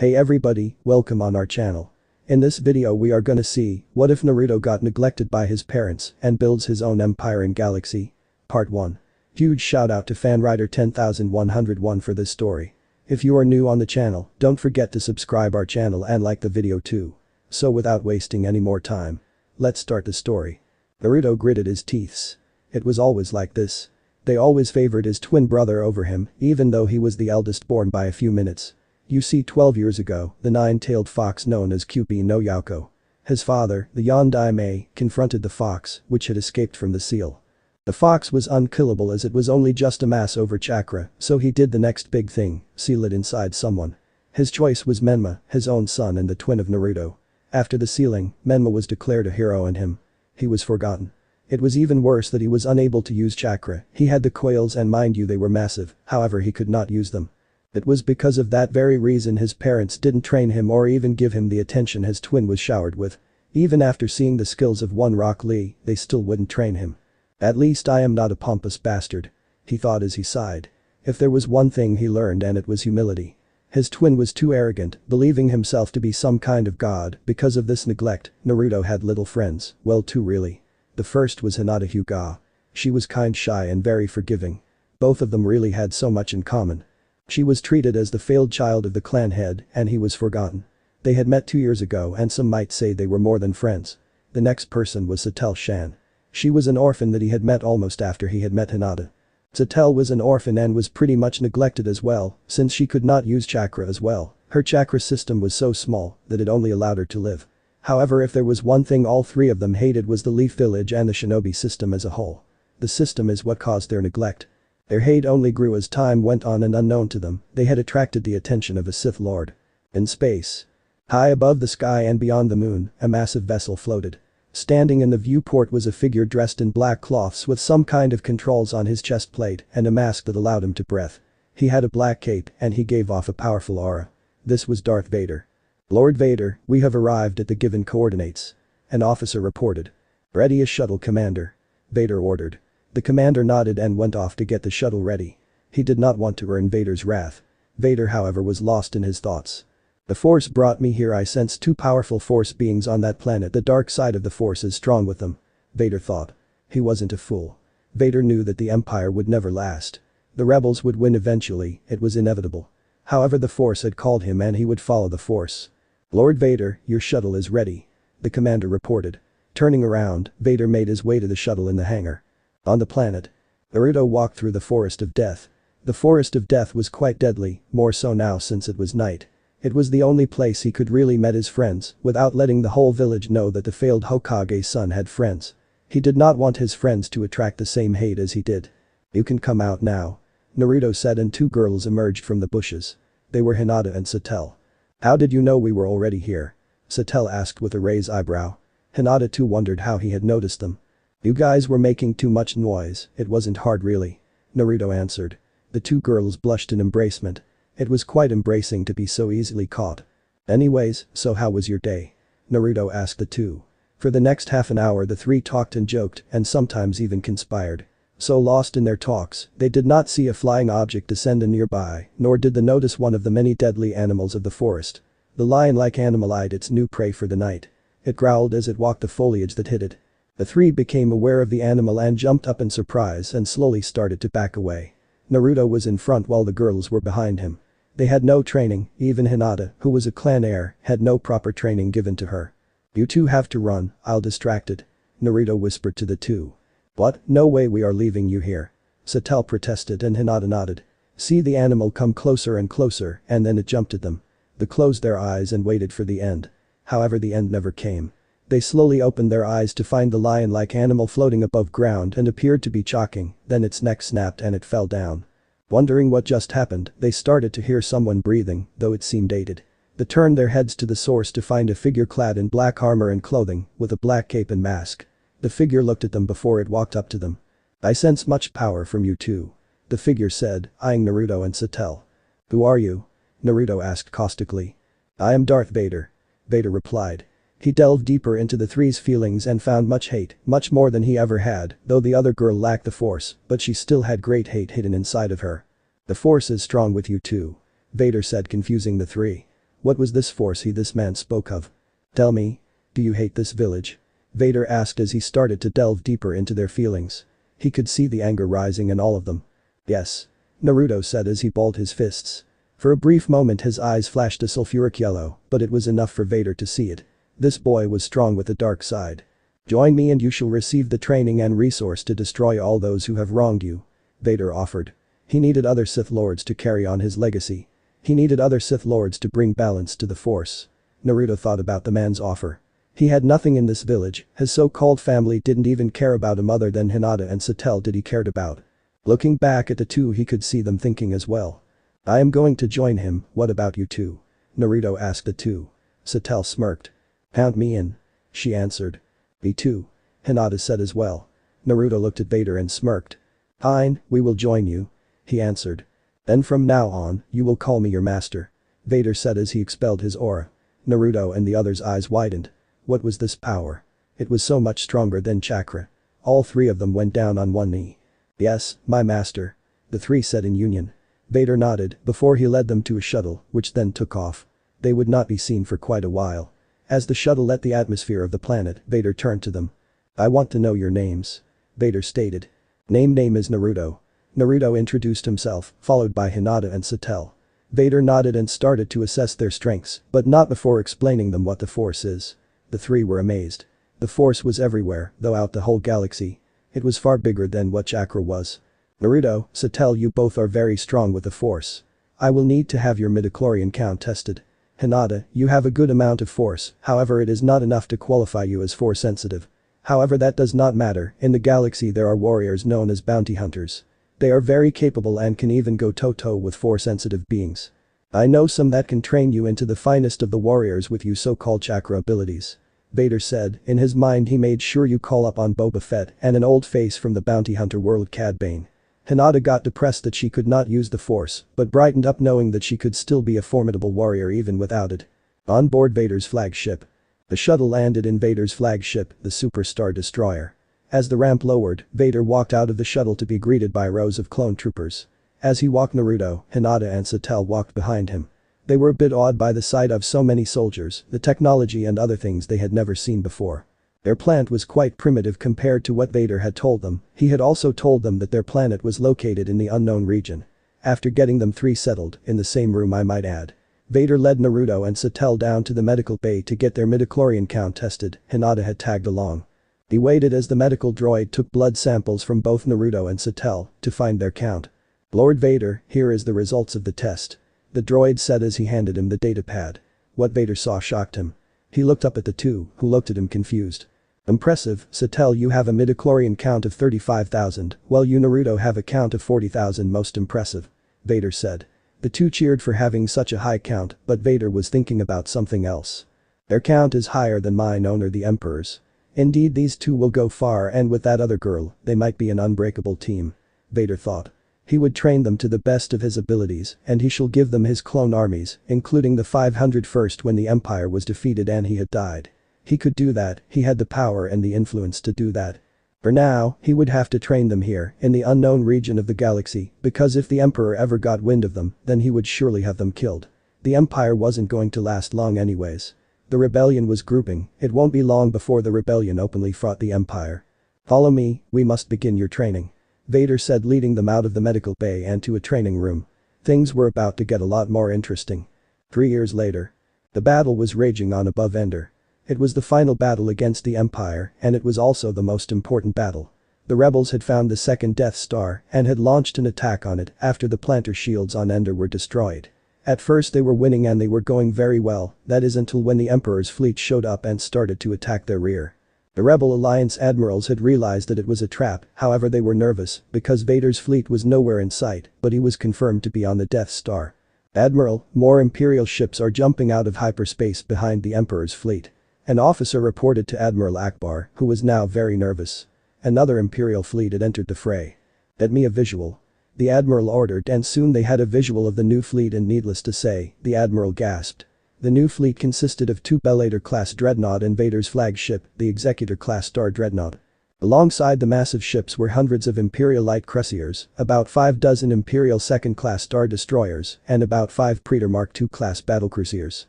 Hey everybody, welcome on our channel. In this video we are gonna see, what if Naruto got neglected by his parents and builds his own empire in Galaxy? Part 1. Huge shout out to fanwriter 10101 for this story. If you are new on the channel, don't forget to subscribe our channel and like the video too. So without wasting any more time, let's start the story. Naruto gritted his teeth. It was always like this. They always favored his twin brother over him, even though he was the eldest born by a few minutes. You see, 12 years ago, the nine-tailed fox known as Kyuubi no Yauko. His father, the Yondaime, confronted the fox, which had escaped from the seal. The fox was unkillable as it was only just a mass over chakra, so he did the next big thing, seal it inside someone. His choice was Menma, his own son and the twin of Naruto. After the sealing, Menma was declared a hero and he was forgotten. It was even worse that he was unable to use chakra. He had the coils and mind you they were massive, however he could not use them. It was because of that very reason his parents didn't train him or even give him the attention his twin was showered with. Even after seeing the skills of one Rock Lee, they still wouldn't train him. At least I am not a pompous bastard, he thought as he sighed. If there was one thing he learned and it was humility. His twin was too arrogant, believing himself to be some kind of god. Because of this neglect, Naruto had little friends, well two really. The first was Hinata Hyuga. She was kind, shy and very forgiving. Both of them really had so much in common. She was treated as the failed child of the clan head and he was forgotten. They had met 2 years ago and some might say they were more than friends. The next person was Satel Shan. She was an orphan that he had met almost after he had met Hinata. Satel was an orphan and was pretty much neglected as well, since she could not use chakra as well. Her chakra system was so small that it only allowed her to live. However, if there was one thing all three of them hated was the Leaf Village and the Shinobi system as a whole. The system is what caused their neglect. Their hate only grew as time went on and unknown to them, they had attracted the attention of a Sith Lord. In space. High above the sky and beyond the moon, a massive vessel floated. Standing in the viewport was a figure dressed in black cloths with some kind of controls on his chest plate and a mask that allowed him to breathe. He had a black cape and he gave off a powerful aura. This was Darth Vader. Lord Vader, we have arrived at the given coordinates. An officer reported. Ready as shuttle, Commander. Vader ordered. The commander nodded and went off to get the shuttle ready. He did not want to earn Vader's wrath. Vader, however, was lost in his thoughts. The Force brought me here. I sense two powerful Force beings on that planet. The dark side of the Force is strong with them. Vader thought. He wasn't a fool. Vader knew that the Empire would never last. The rebels would win eventually, it was inevitable. However, the Force had called him and he would follow the Force. Lord Vader, your shuttle is ready. The commander reported. Turning around, Vader made his way to the shuttle in the hangar. On the planet. Naruto walked through the Forest of Death. The Forest of Death was quite deadly, more so now since it was night. It was the only place he could really meet his friends without letting the whole village know that the failed Hokage's son had friends. He did not want his friends to attract the same hate as he did. You can come out now. Naruto said and two girls emerged from the bushes. They were Hinata and Satel. How did you know we were already here? Satel asked with a raised eyebrow. Hinata too wondered how he had noticed them. You guys were making too much noise, it wasn't hard really. Naruto answered. The two girls blushed in embracement. It was quite embracing to be so easily caught. Anyways, so how was your day? Naruto asked the two. For the next half an hour the three talked and joked and sometimes even conspired. So lost in their talks, they did not see a flying object descend nearby, nor did they notice one of the many deadly animals of the forest. The lion-like animal eyed its new prey for the night. It growled as it walked the foliage that hid it. The three became aware of the animal and jumped up in surprise and slowly started to back away. Naruto was in front while the girls were behind him. They had no training, even Hinata, who was a clan heir, had no proper training given to her. You two have to run, I'll distract it. Naruto whispered to the two. What? No way, we are leaving you here. Satel protested and Hinata nodded. See the animal come closer and closer and then it jumped at them. They closed their eyes and waited for the end. However, the end never came. They slowly opened their eyes to find the lion-like animal floating above ground and appeared to be choking, then its neck snapped and it fell down. Wondering what just happened, they started to hear someone breathing, though it seemed dated. They turned their heads to the source to find a figure clad in black armor and clothing, with a black cape and mask. The figure looked at them before it walked up to them. I sense much power from you two. The figure said, eyeing Naruto and Satel. Who are you? Naruto asked caustically. I am Darth Vader. Vader replied. He delved deeper into the three's feelings and found much hate, much more than he ever had, though the other girl lacked the Force, but she still had great hate hidden inside of her. The Force is strong with you too. Vader said, confusing the three. What was this force this man spoke of? Tell me. Do you hate this village? Vader asked as he started to delve deeper into their feelings. He could see the anger rising in all of them. Yes. Naruto said as he balled his fists. For a brief moment his eyes flashed a sulfuric yellow, but it was enough for Vader to see it. This boy was strong with the dark side. Join me and you shall receive the training and resource to destroy all those who have wronged you. Vader offered. He needed other Sith Lords to carry on his legacy. He needed other Sith Lords to bring balance to the Force. Naruto thought about the man's offer. He had nothing in this village, his so-called family didn't even care about him other than Hinata and Satel did he cared about. Looking back at the two he could see them thinking as well. I am going to join him, what about you two? Naruto asked the two. Satel smirked. Count me in. She answered. Me too. Hinata said as well. Naruto looked at Vader and smirked. Fine, we will join you. He answered. Then from now on, you will call me your master. Vader said as he expelled his aura. Naruto and the others' eyes widened. What was this power? It was so much stronger than chakra. All three of them went down on one knee. Yes, my master. The three said in union. Vader nodded before he led them to a shuttle, which then took off. They would not be seen for quite a while. As the shuttle left the atmosphere of the planet, Vader turned to them. I want to know your names. Vader stated. Name is Naruto. Naruto introduced himself, followed by Hinata and Satel. Vader nodded and started to assess their strengths, but not before explaining them what the Force is. The three were amazed. The Force was everywhere, throughout the whole galaxy. It was far bigger than what chakra was. Naruto, Satel, you both are very strong with the Force. I will need to have your midichlorian count tested. Hinata, you have a good amount of Force, however it is not enough to qualify you as Force sensitive. However that does not matter, in the galaxy there are warriors known as bounty hunters. They are very capable and can even go toe-to-toe with Force-sensitive beings. I know some that can train you into the finest of the warriors with you so-called chakra abilities. Vader said, in his mind he made sure you call up on Boba Fett and an old face from the bounty hunter world Cad Bane. Hinata got depressed that she could not use the Force, but brightened up knowing that she could still be a formidable warrior even without it. On board Vader's flagship. The shuttle landed in Vader's flagship, the Super Star Destroyer. As the ramp lowered, Vader walked out of the shuttle to be greeted by rows of clone troopers. As he walked, Naruto, Hinata and Satel walked behind him. They were a bit awed by the sight of so many soldiers, the technology and other things they had never seen before. Their planet was quite primitive compared to what Vader had told them. He had also told them that their planet was located in the unknown region. After getting them three settled, in the same room I might add. Vader led Naruto and Satel down to the medical bay to get their midichlorian count tested. Hinata had tagged along. He waited as the medical droid took blood samples from both Naruto and Satel to find their count. Lord Vader, here is the results of the test. The droid said as he handed him the datapad. What Vader saw shocked him. He looked up at the two, who looked at him confused. Impressive, Satel, you have a midichlorian count of 35,000, while you Naruto have a count of 40,000. Most impressive. Vader said. The two cheered for having such a high count, but Vader was thinking about something else. Their count is higher than mine or the Emperor's. Indeed these two will go far, and with that other girl, they might be an unbreakable team. Vader thought. He would train them to the best of his abilities and he shall give them his clone armies, including the 501st when the Empire was defeated and he had died. He could do that, he had the power and the influence to do that. For now, he would have to train them here, in the unknown region of the galaxy, because if the Emperor ever got wind of them, then he would surely have them killed. The Empire wasn't going to last long anyways. The rebellion was grouping, it won't be long before the rebellion openly fought the Empire. Follow me, we must begin your training. Vader said, leading them out of the medical bay and to a training room. Things were about to get a lot more interesting. 3 years later. The battle was raging on above Ender. It was the final battle against the Empire and it was also the most important battle. The rebels had found the second Death Star and had launched an attack on it after the planter shields on Ender were destroyed. At first they were winning and they were going very well, that is until when the Emperor's fleet showed up and started to attack their rear. The Rebel Alliance admirals had realized that it was a trap, however they were nervous because Vader's fleet was nowhere in sight, but he was confirmed to be on the Death Star. Admiral, more Imperial ships are jumping out of hyperspace behind the Emperor's fleet. An officer reported to Admiral Akbar, who was now very nervous. Another Imperial fleet had entered the fray. Get me a visual. The Admiral ordered and soon they had a visual of the new fleet and needless to say, the Admiral gasped. The new fleet consisted of 2 Bellator-class dreadnought and Vader's flagship, the Executor-class Star Dreadnought. Alongside the massive ships were hundreds of Imperial light cruisers, about 5 dozen Imperial second-class Star Destroyers, and about 5 Praetor Mark II-class battlecruisers.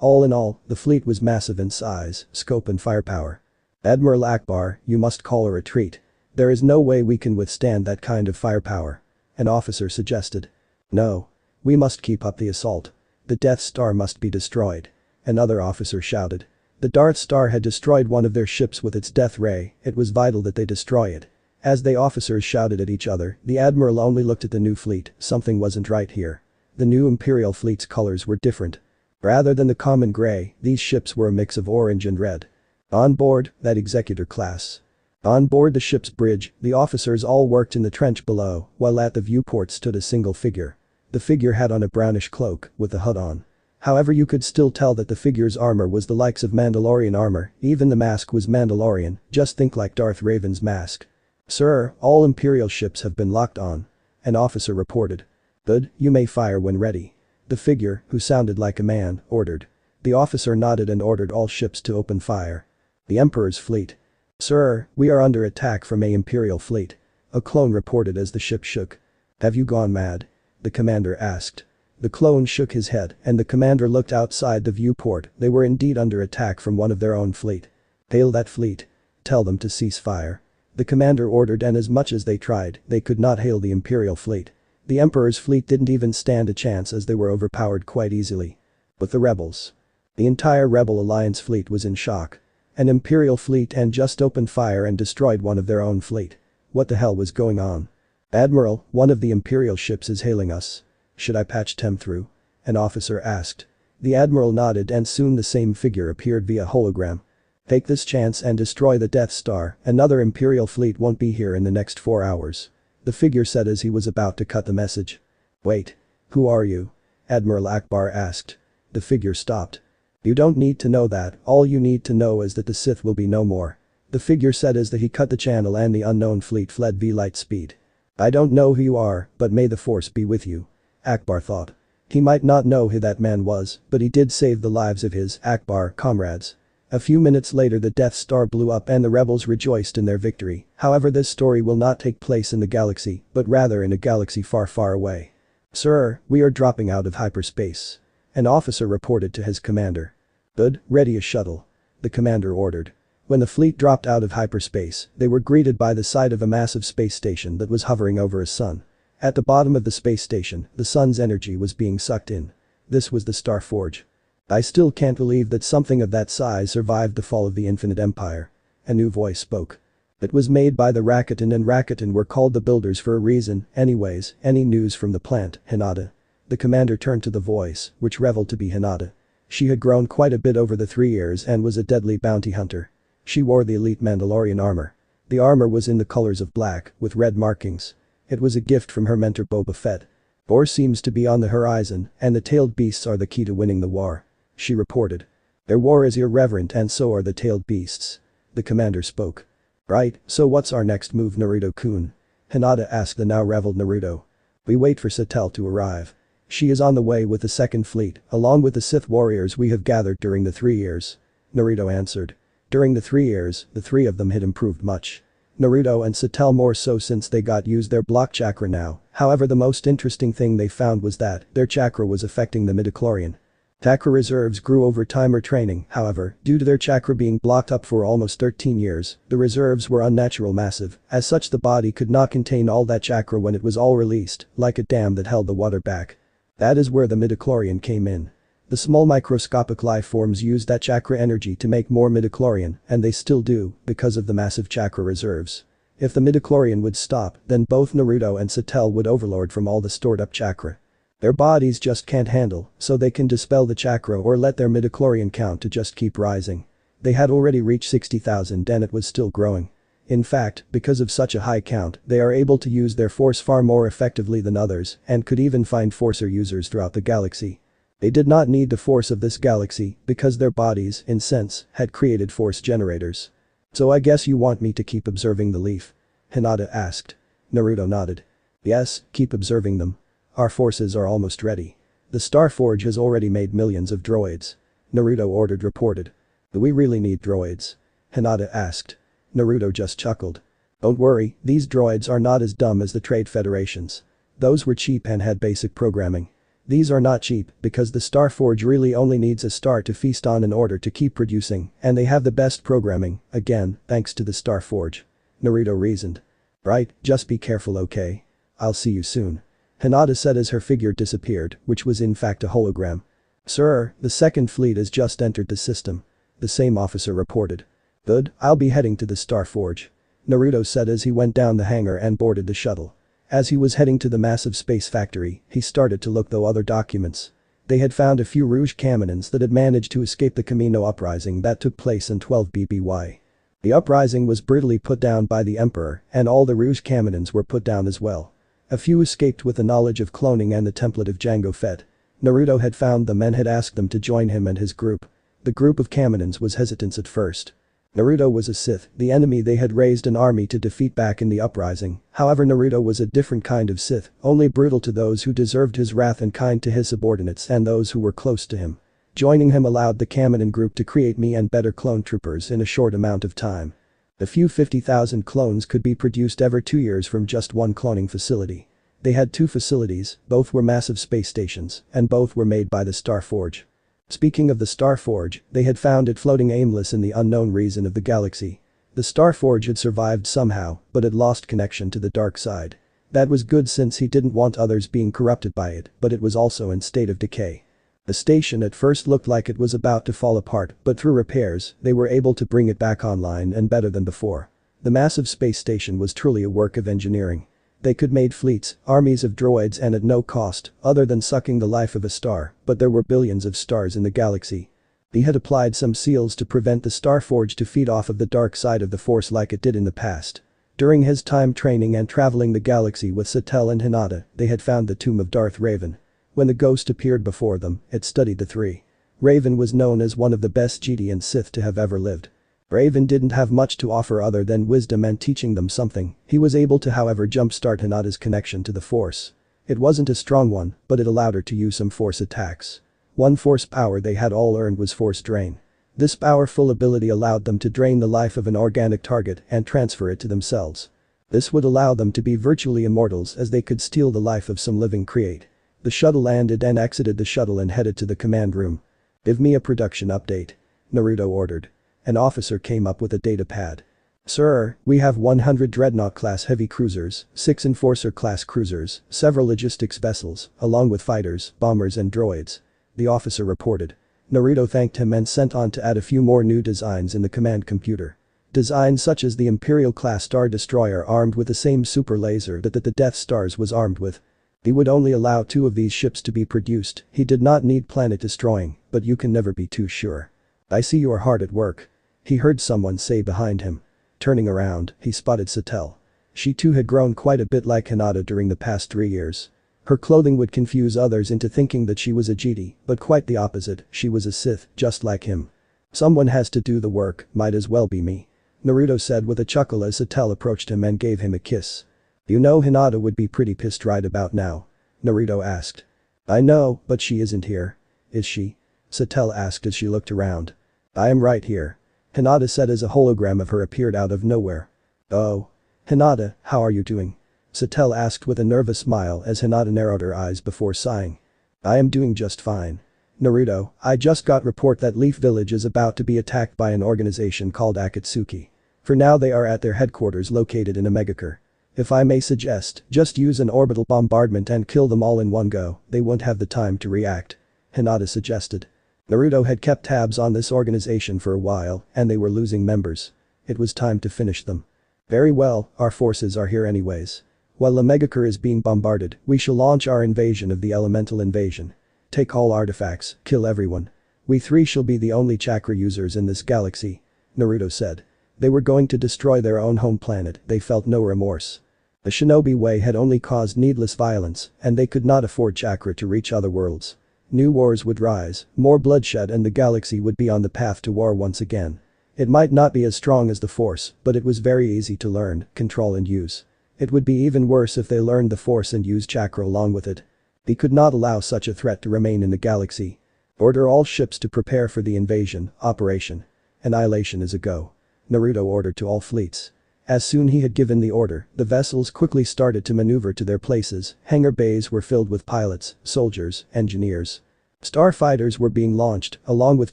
All in all, the fleet was massive in size, scope and firepower. Admiral Akbar, you must call a retreat. There is no way we can withstand that kind of firepower. An officer suggested. No. We must keep up the assault. The Death Star must be destroyed. Another officer shouted. The Darth Star had destroyed one of their ships with its death ray, it was vital that they destroy it. As the officers shouted at each other, the admiral only looked at the new fleet, something wasn't right here. The new Imperial fleet's colors were different. Rather than the common gray, these ships were a mix of orange and red. On board, that executor class. On board the ship's bridge, the officers all worked in the trench below, while at the viewport stood a single figure. The figure had on a brownish cloak, with the hood on. However, you could still tell that the figure's armor was the likes of Mandalorian armor, even the mask was Mandalorian, just think like Darth Raven's mask. Sir, all Imperial ships have been locked on. An officer reported. Good, you may fire when ready. The figure, who sounded like a man, ordered. The officer nodded and ordered all ships to open fire. The Emperor's fleet. Sir, we are under attack from a Imperial fleet. A clone reported as the ship shook. Have you gone mad? The commander asked. The clone shook his head and the commander looked outside the viewport, they were indeed under attack from one of their own fleet. Hail that fleet. Tell them to cease fire. The commander ordered, and as much as they tried, they could not hail the Imperial fleet. The Emperor's fleet didn't even stand a chance as they were overpowered quite easily. But the rebels. The entire Rebel Alliance fleet was in shock. An Imperial fleet and just opened fire and destroyed one of their own fleet. What the hell was going on? Admiral, one of the Imperial ships is hailing us. Should I patch them through? An officer asked. The admiral nodded and soon the same figure appeared via hologram. Take this chance and destroy the Death Star, another Imperial fleet won't be here in the next 4 hours. The figure said as he was about to cut the message. Wait. Who are you? Admiral Akbar asked. The figure stopped. You don't need to know that, all you need to know is that the Sith will be no more. The figure said as he cut the channel and the unknown fleet fled via light speed. I don't know who you are, but may the Force be with you. Akbar thought. He might not know who that man was, but he did save the lives of his, Akbar, comrades. A few minutes later the Death Star blew up and the rebels rejoiced in their victory, however this story will not take place in the galaxy, but rather in a galaxy far far away. Sir, we are dropping out of hyperspace. An officer reported to his commander. Good, ready a shuttle. The commander ordered. When the fleet dropped out of hyperspace, they were greeted by the sight of a massive space station that was hovering over a sun. At the bottom of the space station, the sun's energy was being sucked in. This was the Star Forge. I still can't believe that something of that size survived the fall of the Infinite Empire. A new voice spoke. It was made by the Rakuten, and Rakuten were called the builders for a reason. Anyways, any news from the plant, Hinata? The commander turned to the voice, which revealed to be Hinata. She had grown quite a bit over the 3 years and was a deadly bounty hunter. She wore the elite Mandalorian armor. The armor was in the colors of black, with red markings. It was a gift from her mentor Boba Fett. War seems to be on the horizon, and the tailed beasts are the key to winning the war. She reported. Their war is irreverent and so are the tailed beasts. The commander spoke. Right, so what's our next move, Naruto-kun? Hinata asked the now reveled Naruto. We wait for Satel to arrive. She is on the way with the second fleet, along with the Sith warriors we have gathered during the 3 years. Naruto answered. During the 3 years, the 3 of them had improved much. Naruto and Satel more so since they got used their block chakra now, however the most interesting thing they found was that their chakra was affecting the midichlorian. Chakra reserves grew over time or training, however, due to their chakra being blocked up for almost 13 years, the reserves were unnatural massive, as such the body could not contain all that chakra when it was all released, like a dam that held the water back. That is where the midichlorian came in. The small microscopic life forms used that chakra energy to make more midichlorian, and they still do, because of the massive chakra reserves. If the midichlorian would stop, then both Naruto and Satel would overload from all the stored up chakra. Their bodies just can't handle, so they can dispel the chakra or let their midichlorian count to just keep rising. They had already reached 60,000 and it was still growing. In fact, because of such a high count, they are able to use their force far more effectively than others and could even find forcer users throughout the galaxy. They did not need the force of this galaxy because their bodies, in sense, had created force generators. So I guess you want me to keep observing the leaf? Hinata asked. Naruto nodded. Yes, keep observing them. Our forces are almost ready. The Star Forge has already made millions of droids. Naruto ordered reported. Do we really need droids? Hinata asked. Naruto just chuckled. Don't worry, these droids are not as dumb as the Trade Federations. Those were cheap and had basic programming. These are not cheap because the Star Forge really only needs a star to feast on in order to keep producing, and they have the best programming, again, thanks to the Star Forge. Naruto reasoned. Right, just be careful, okay? I'll see you soon. Hinata said as her figure disappeared, which was in fact a hologram. Sir, the second fleet has just entered the system. The same officer reported. Good, I'll be heading to the Star Forge. Naruto said as he went down the hangar and boarded the shuttle. As he was heading to the massive space factory, he started to look through other documents. They had found a few Rouge Caminans that had managed to escape the Camino uprising that took place in 12 BBY. The uprising was brutally put down by the Emperor, and all the Rouge Caminans were put down as well. A few escaped with the knowledge of cloning and the template of Jango Fett. Naruto had found them and had asked them to join him and his group. The group of Caminans was hesitant at first. Naruto was a Sith, the enemy they had raised an army to defeat back in the uprising. However, Naruto was a different kind of Sith, only brutal to those who deserved his wrath and kind to his subordinates and those who were close to him. Joining him allowed the Kaminan group to create me and better clone troopers in a short amount of time. The few 50,000 clones could be produced every 2 years from just one cloning facility. They had 2 facilities, both were massive space stations, and both were made by the Star Forge. Speaking of the Star Forge, they had found it floating aimless in the unknown region of the galaxy. The Star Forge had survived somehow, but had lost connection to the dark side. That was good since he didn't want others being corrupted by it, but it was also in state of decay. The station at first looked like it was about to fall apart, but through repairs, they were able to bring it back online and better than before. The massive space station was truly a work of engineering. They could made fleets, armies of droids and at no cost, other than sucking the life of a star, but there were billions of stars in the galaxy. He had applied some seals to prevent the Star Forge to feed off of the dark side of the Force like it did in the past. During his time training and traveling the galaxy with Sattel and Hinata, they had found the tomb of Darth Raven. When the ghost appeared before them, it studied the three. Raven was known as one of the best Jedi and Sith to have ever lived. Raven didn't have much to offer other than wisdom and teaching them something. He was able to however jumpstart Hinata's connection to the Force. It wasn't a strong one, but it allowed her to use some Force attacks. One Force power they had all earned was Force Drain. This powerful ability allowed them to drain the life of an organic target and transfer it to themselves. This would allow them to be virtually immortals as they could steal the life of some living create. The shuttle landed and exited the shuttle and headed to the command room. Give me a production update. Naruto ordered. An officer came up with a data pad. Sir, we have 100 Dreadnought-class heavy cruisers, 6 Enforcer-class cruisers, several logistics vessels, along with fighters, bombers and droids. The officer reported. Naruto thanked him and sent on to add a few more new designs in the command computer. Designs such as the Imperial-class Star Destroyer armed with the same super laser that the Death Stars was armed with. He would only allow 2 of these ships to be produced. He did not need planet-destroying, but you can never be too sure. I see you are hard at work. He heard someone say behind him. Turning around, he spotted Sattel. She too had grown quite a bit like Hinata during the past 3 years. Her clothing would confuse others into thinking that she was a Jedi, but quite the opposite, she was a Sith, just like him. Someone has to do the work, might as well be me. Naruto said with a chuckle as Sattel approached him and gave him a kiss. You know Hinata would be pretty pissed right about now. Naruto asked. I know, but she isn't here. Is she? Sattel asked as she looked around. I am right here. Hinata said as a hologram of her appeared out of nowhere. Oh. Hinata, how are you doing? Sattel asked with a nervous smile as Hinata narrowed her eyes before sighing. I am doing just fine. Naruto, I just got report that Leaf Village is about to be attacked by an organization called Akatsuki. For now they are at their headquarters located in a megacar. If I may suggest, just use an orbital bombardment and kill them all in one go, they won't have the time to react. Hinata suggested. Naruto had kept tabs on this organization for a while, and they were losing members. It was time to finish them. Very well, our forces are here anyways. While the megacar is being bombarded, we shall launch our invasion of the elemental invasion. Take all artifacts, kill everyone. We 3 shall be the only chakra users in this galaxy. Naruto said. They were going to destroy their own home planet, they felt no remorse. The Shinobi way had only caused needless violence, and they could not afford chakra to reach other worlds. New wars would rise, more bloodshed and the galaxy would be on the path to war once again. It might not be as strong as the Force, but it was very easy to learn, control and use. It would be even worse if they learned the Force and used chakra along with it. They could not allow such a threat to remain in the galaxy. Order all ships to prepare for the invasion, Operation Annihilation is a go. Naruto ordered to all fleets. As soon he had given the order, the vessels quickly started to maneuver to their places. Hangar bays were filled with pilots, soldiers, engineers. Starfighters were being launched, along with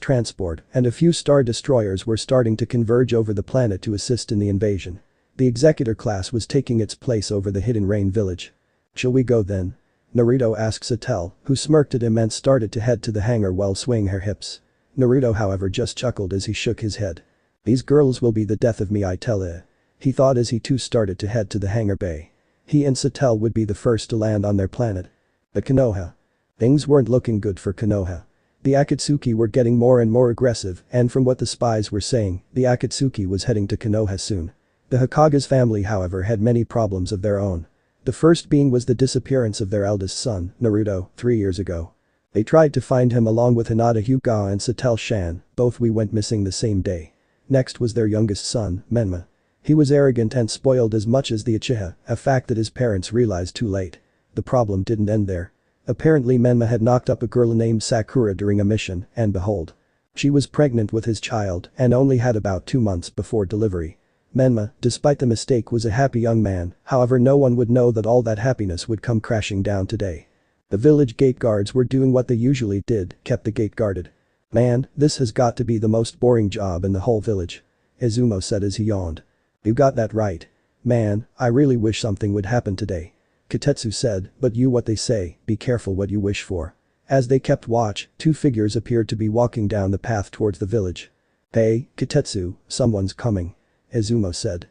transport, and a few star destroyers were starting to converge over the planet to assist in the invasion. The Executor class was taking its place over the Hidden Rain village. "Shall we go then?" Naruto asked Satel, who smirked at him and started to head to the hangar while swaying her hips. Naruto however just chuckled as he shook his head. "These girls will be the death of me, I tell ya," he thought as he too started to head to the hangar bay. He and Satel would be the first to land on their planet. The Konoha. Things weren't looking good for Konoha. The Akatsuki were getting more and more aggressive, and from what the spies were saying, the Akatsuki was heading to Konoha soon. The Hokage's family however had many problems of their own. The first being was the disappearance of their eldest son, Naruto, 3 years ago. They tried to find him along with Hinata Hyuga and Satel Shan, both went missing the same day. Next was their youngest son, Menma. He was arrogant and spoiled as much as the Uchiha, a fact that his parents realized too late. The problem didn't end there. Apparently Menma had knocked up a girl named Sakura during a mission, and behold. She was pregnant with his child and only had about 2 months before delivery. Menma, despite the mistake, was a happy young man, however no one would know that all that happiness would come crashing down today. The village gate guards were doing what they usually did, kept the gate guarded. "Man, this has got to be the most boring job in the whole village," Izumo said as he yawned. "You got that right. Man, I really wish something would happen today," Kotetsu said, "but you what they say, be careful what you wish for." As they kept watch, 2 figures appeared to be walking down the path towards the village. "Hey, Kotetsu, someone's coming," Izumo said.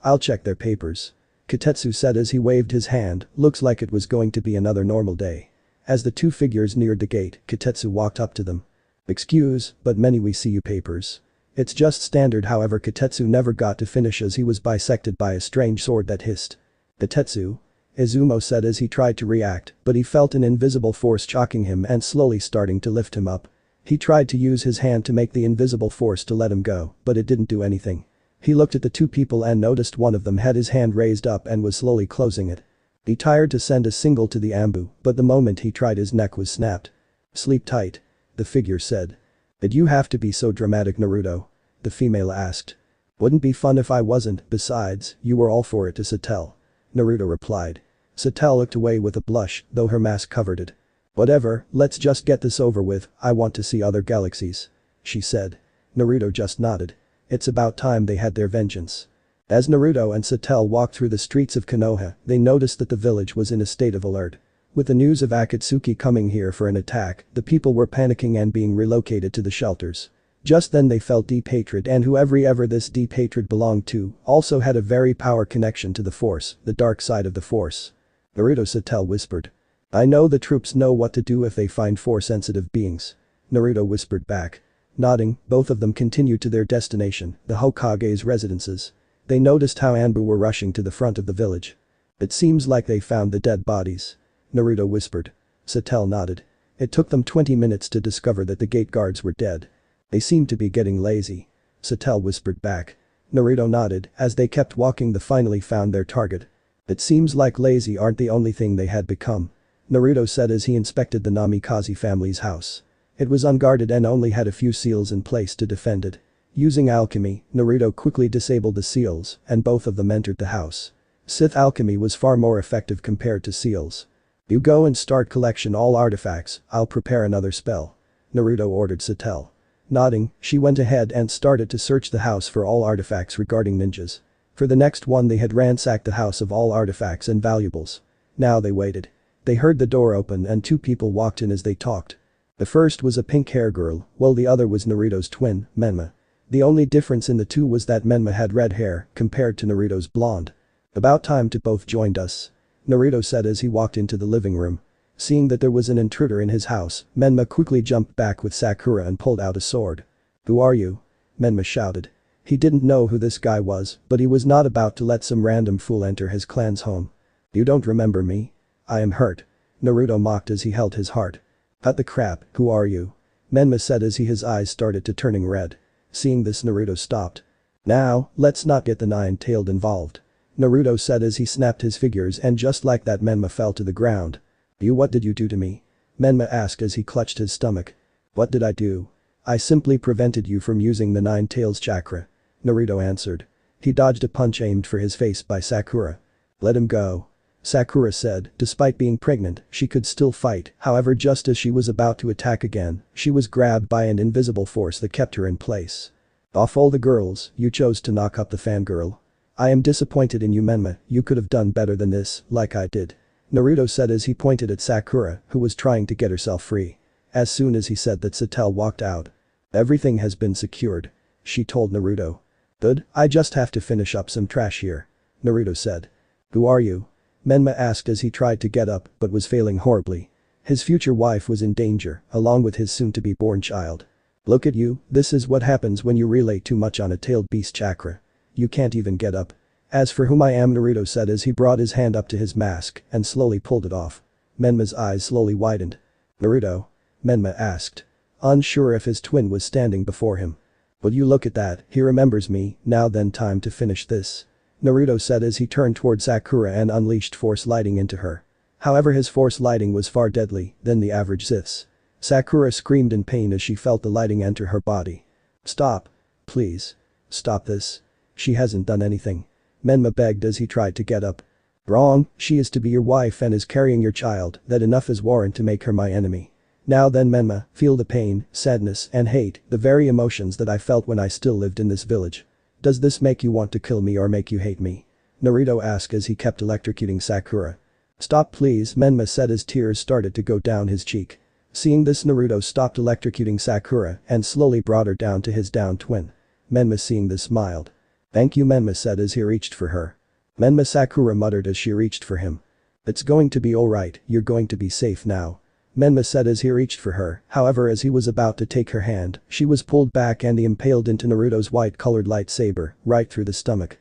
I'll check their papers," Kotetsu said as he waved his hand. Looks like it was going to be another normal day. As the 2 figures neared the gate, Kotetsu walked up to them. "Excuse, but many we see you papers." It's just standard, however Kotetsu never got to finish as he was bisected by a strange sword that hissed. "Kotetsu?" Izumo said as he tried to react, but he felt an invisible force choking him and slowly starting to lift him up. He tried to use his hand to make the invisible force to let him go, but it didn't do anything. He looked at the 2 people and noticed one of them had his hand raised up and was slowly closing it. He tried to send a single to the Ambu, but the moment he tried his neck was snapped. "Sleep tight," the figure said. "Did you have to be so dramatic, Naruto?" the female asked. "Wouldn't be fun if I wasn't, besides, you were all for it to Satel," Naruto replied. Satel looked away with a blush, though her mask covered it. "Whatever, let's just get this over with, I want to see other galaxies," she said. Naruto just nodded. It's about time they had their vengeance. As Naruto and Satel walked through the streets of Konoha, they noticed that the village was in a state of alert. With the news of Akatsuki coming here for an attack, the people were panicking and being relocated to the shelters. Just then they felt deep hatred, and whoever this deep hatred belonged to also had a very power connection to the Force, the dark side of the Force. Naruto, Satel whispered. "I know the troops know what to do if they find Force-sensitive beings," Naruto whispered back. Nodding, both of them continued to their destination, the Hokage's residences. They noticed how Anbu were rushing to the front of the village. "It seems like they found the dead bodies," Naruto whispered. Satel nodded. It took them 20 minutes to discover that the gate guards were dead. "They seem to be getting lazy," Satel whispered back. Naruto nodded. As they kept walking, they finally found their target. "It seems like lazy aren't the only thing they had become," Naruto said as he inspected the Namikaze family's house. It was unguarded and only had a few seals in place to defend it. Using alchemy, Naruto quickly disabled the seals, and both of them entered the house. Sith alchemy was far more effective compared to seals. "You go and start collection all artifacts, I'll prepare another spell," Naruto ordered Satel. Nodding, she went ahead and started to search the house for all artifacts regarding ninjas. For the next one they had ransacked the house of all artifacts and valuables. Now they waited. They heard the door open and 2 people walked in as they talked. The first was a pink-hair girl, while the other was Naruto's twin, Menma. The only difference in the two was that Menma had red hair compared to Naruto's blonde. "About time to both joined us," Naruto said as he walked into the living room. Seeing that there was an intruder in his house, Menma quickly jumped back with Sakura and pulled out a sword. "Who are you?" Menma shouted. He didn't know who this guy was, but he was not about to let some random fool enter his clan's home. "You don't remember me? I am hurt," Naruto mocked as he held his heart. "Cut the crap, who are you?" Menma said as his eyes started to turning red. Seeing this, Naruto stopped. "Now, let's not get the nine-tailed involved," Naruto said as he snapped his fingers, and just like that Menma fell to the ground. What did you do to me?" Menma asked as he clutched his stomach. "What did I do? I simply prevented you from using the Nine Tails chakra," Naruto answered. He dodged a punch aimed for his face by Sakura. Let him go. Sakura said, despite being pregnant, she could still fight, however just as she was about to attack again, she was grabbed by an invisible force that kept her in place. Of all the girls, you chose to knock up the fangirl. I am disappointed in you Menma, you could have done better than this, like I did. Naruto said as he pointed at Sakura, who was trying to get herself free. As soon as he said that Satel walked out. Everything has been secured. She told Naruto. Good, I just have to finish up some trash here. Naruto said. Who are you? Menma asked as he tried to get up but was failing horribly. His future wife was in danger, along with his soon-to-be-born child. Look at you, this is what happens when you relay too much on a tailed beast chakra. You can't even get up. As for whom I am Naruto said as he brought his hand up to his mask and slowly pulled it off. Menma's eyes slowly widened. Naruto? Menma asked. Unsure if his twin was standing before him. But you look at that, he remembers me, now then time to finish this. Naruto said as he turned toward Sakura and unleashed force lighting into her. However his force lighting was far deadly than the average Sith's. Sakura screamed in pain as she felt the lighting enter her body. Stop. Please. Stop this. She hasn't done anything. Menma begged as he tried to get up. Wrong, she is to be your wife and is carrying your child, that enough is warrant to make her my enemy. Now then Menma, feel the pain, sadness and hate, the very emotions that I felt when I still lived in this village. Does this make you want to kill me or make you hate me? Naruto asked as he kept electrocuting Sakura. Stop please Menma said as tears started to go down his cheek. Seeing this Naruto stopped electrocuting Sakura and slowly brought her down to his downed twin. Menma seeing this smiled. Thank you Menma said as he reached for her. Menma Sakura muttered as she reached for him. It's going to be alright, you're going to be safe now. Menma said as he reached for her, however as he was about to take her hand, she was pulled back and he impaled into Naruto's white-colored lightsaber, right through the stomach.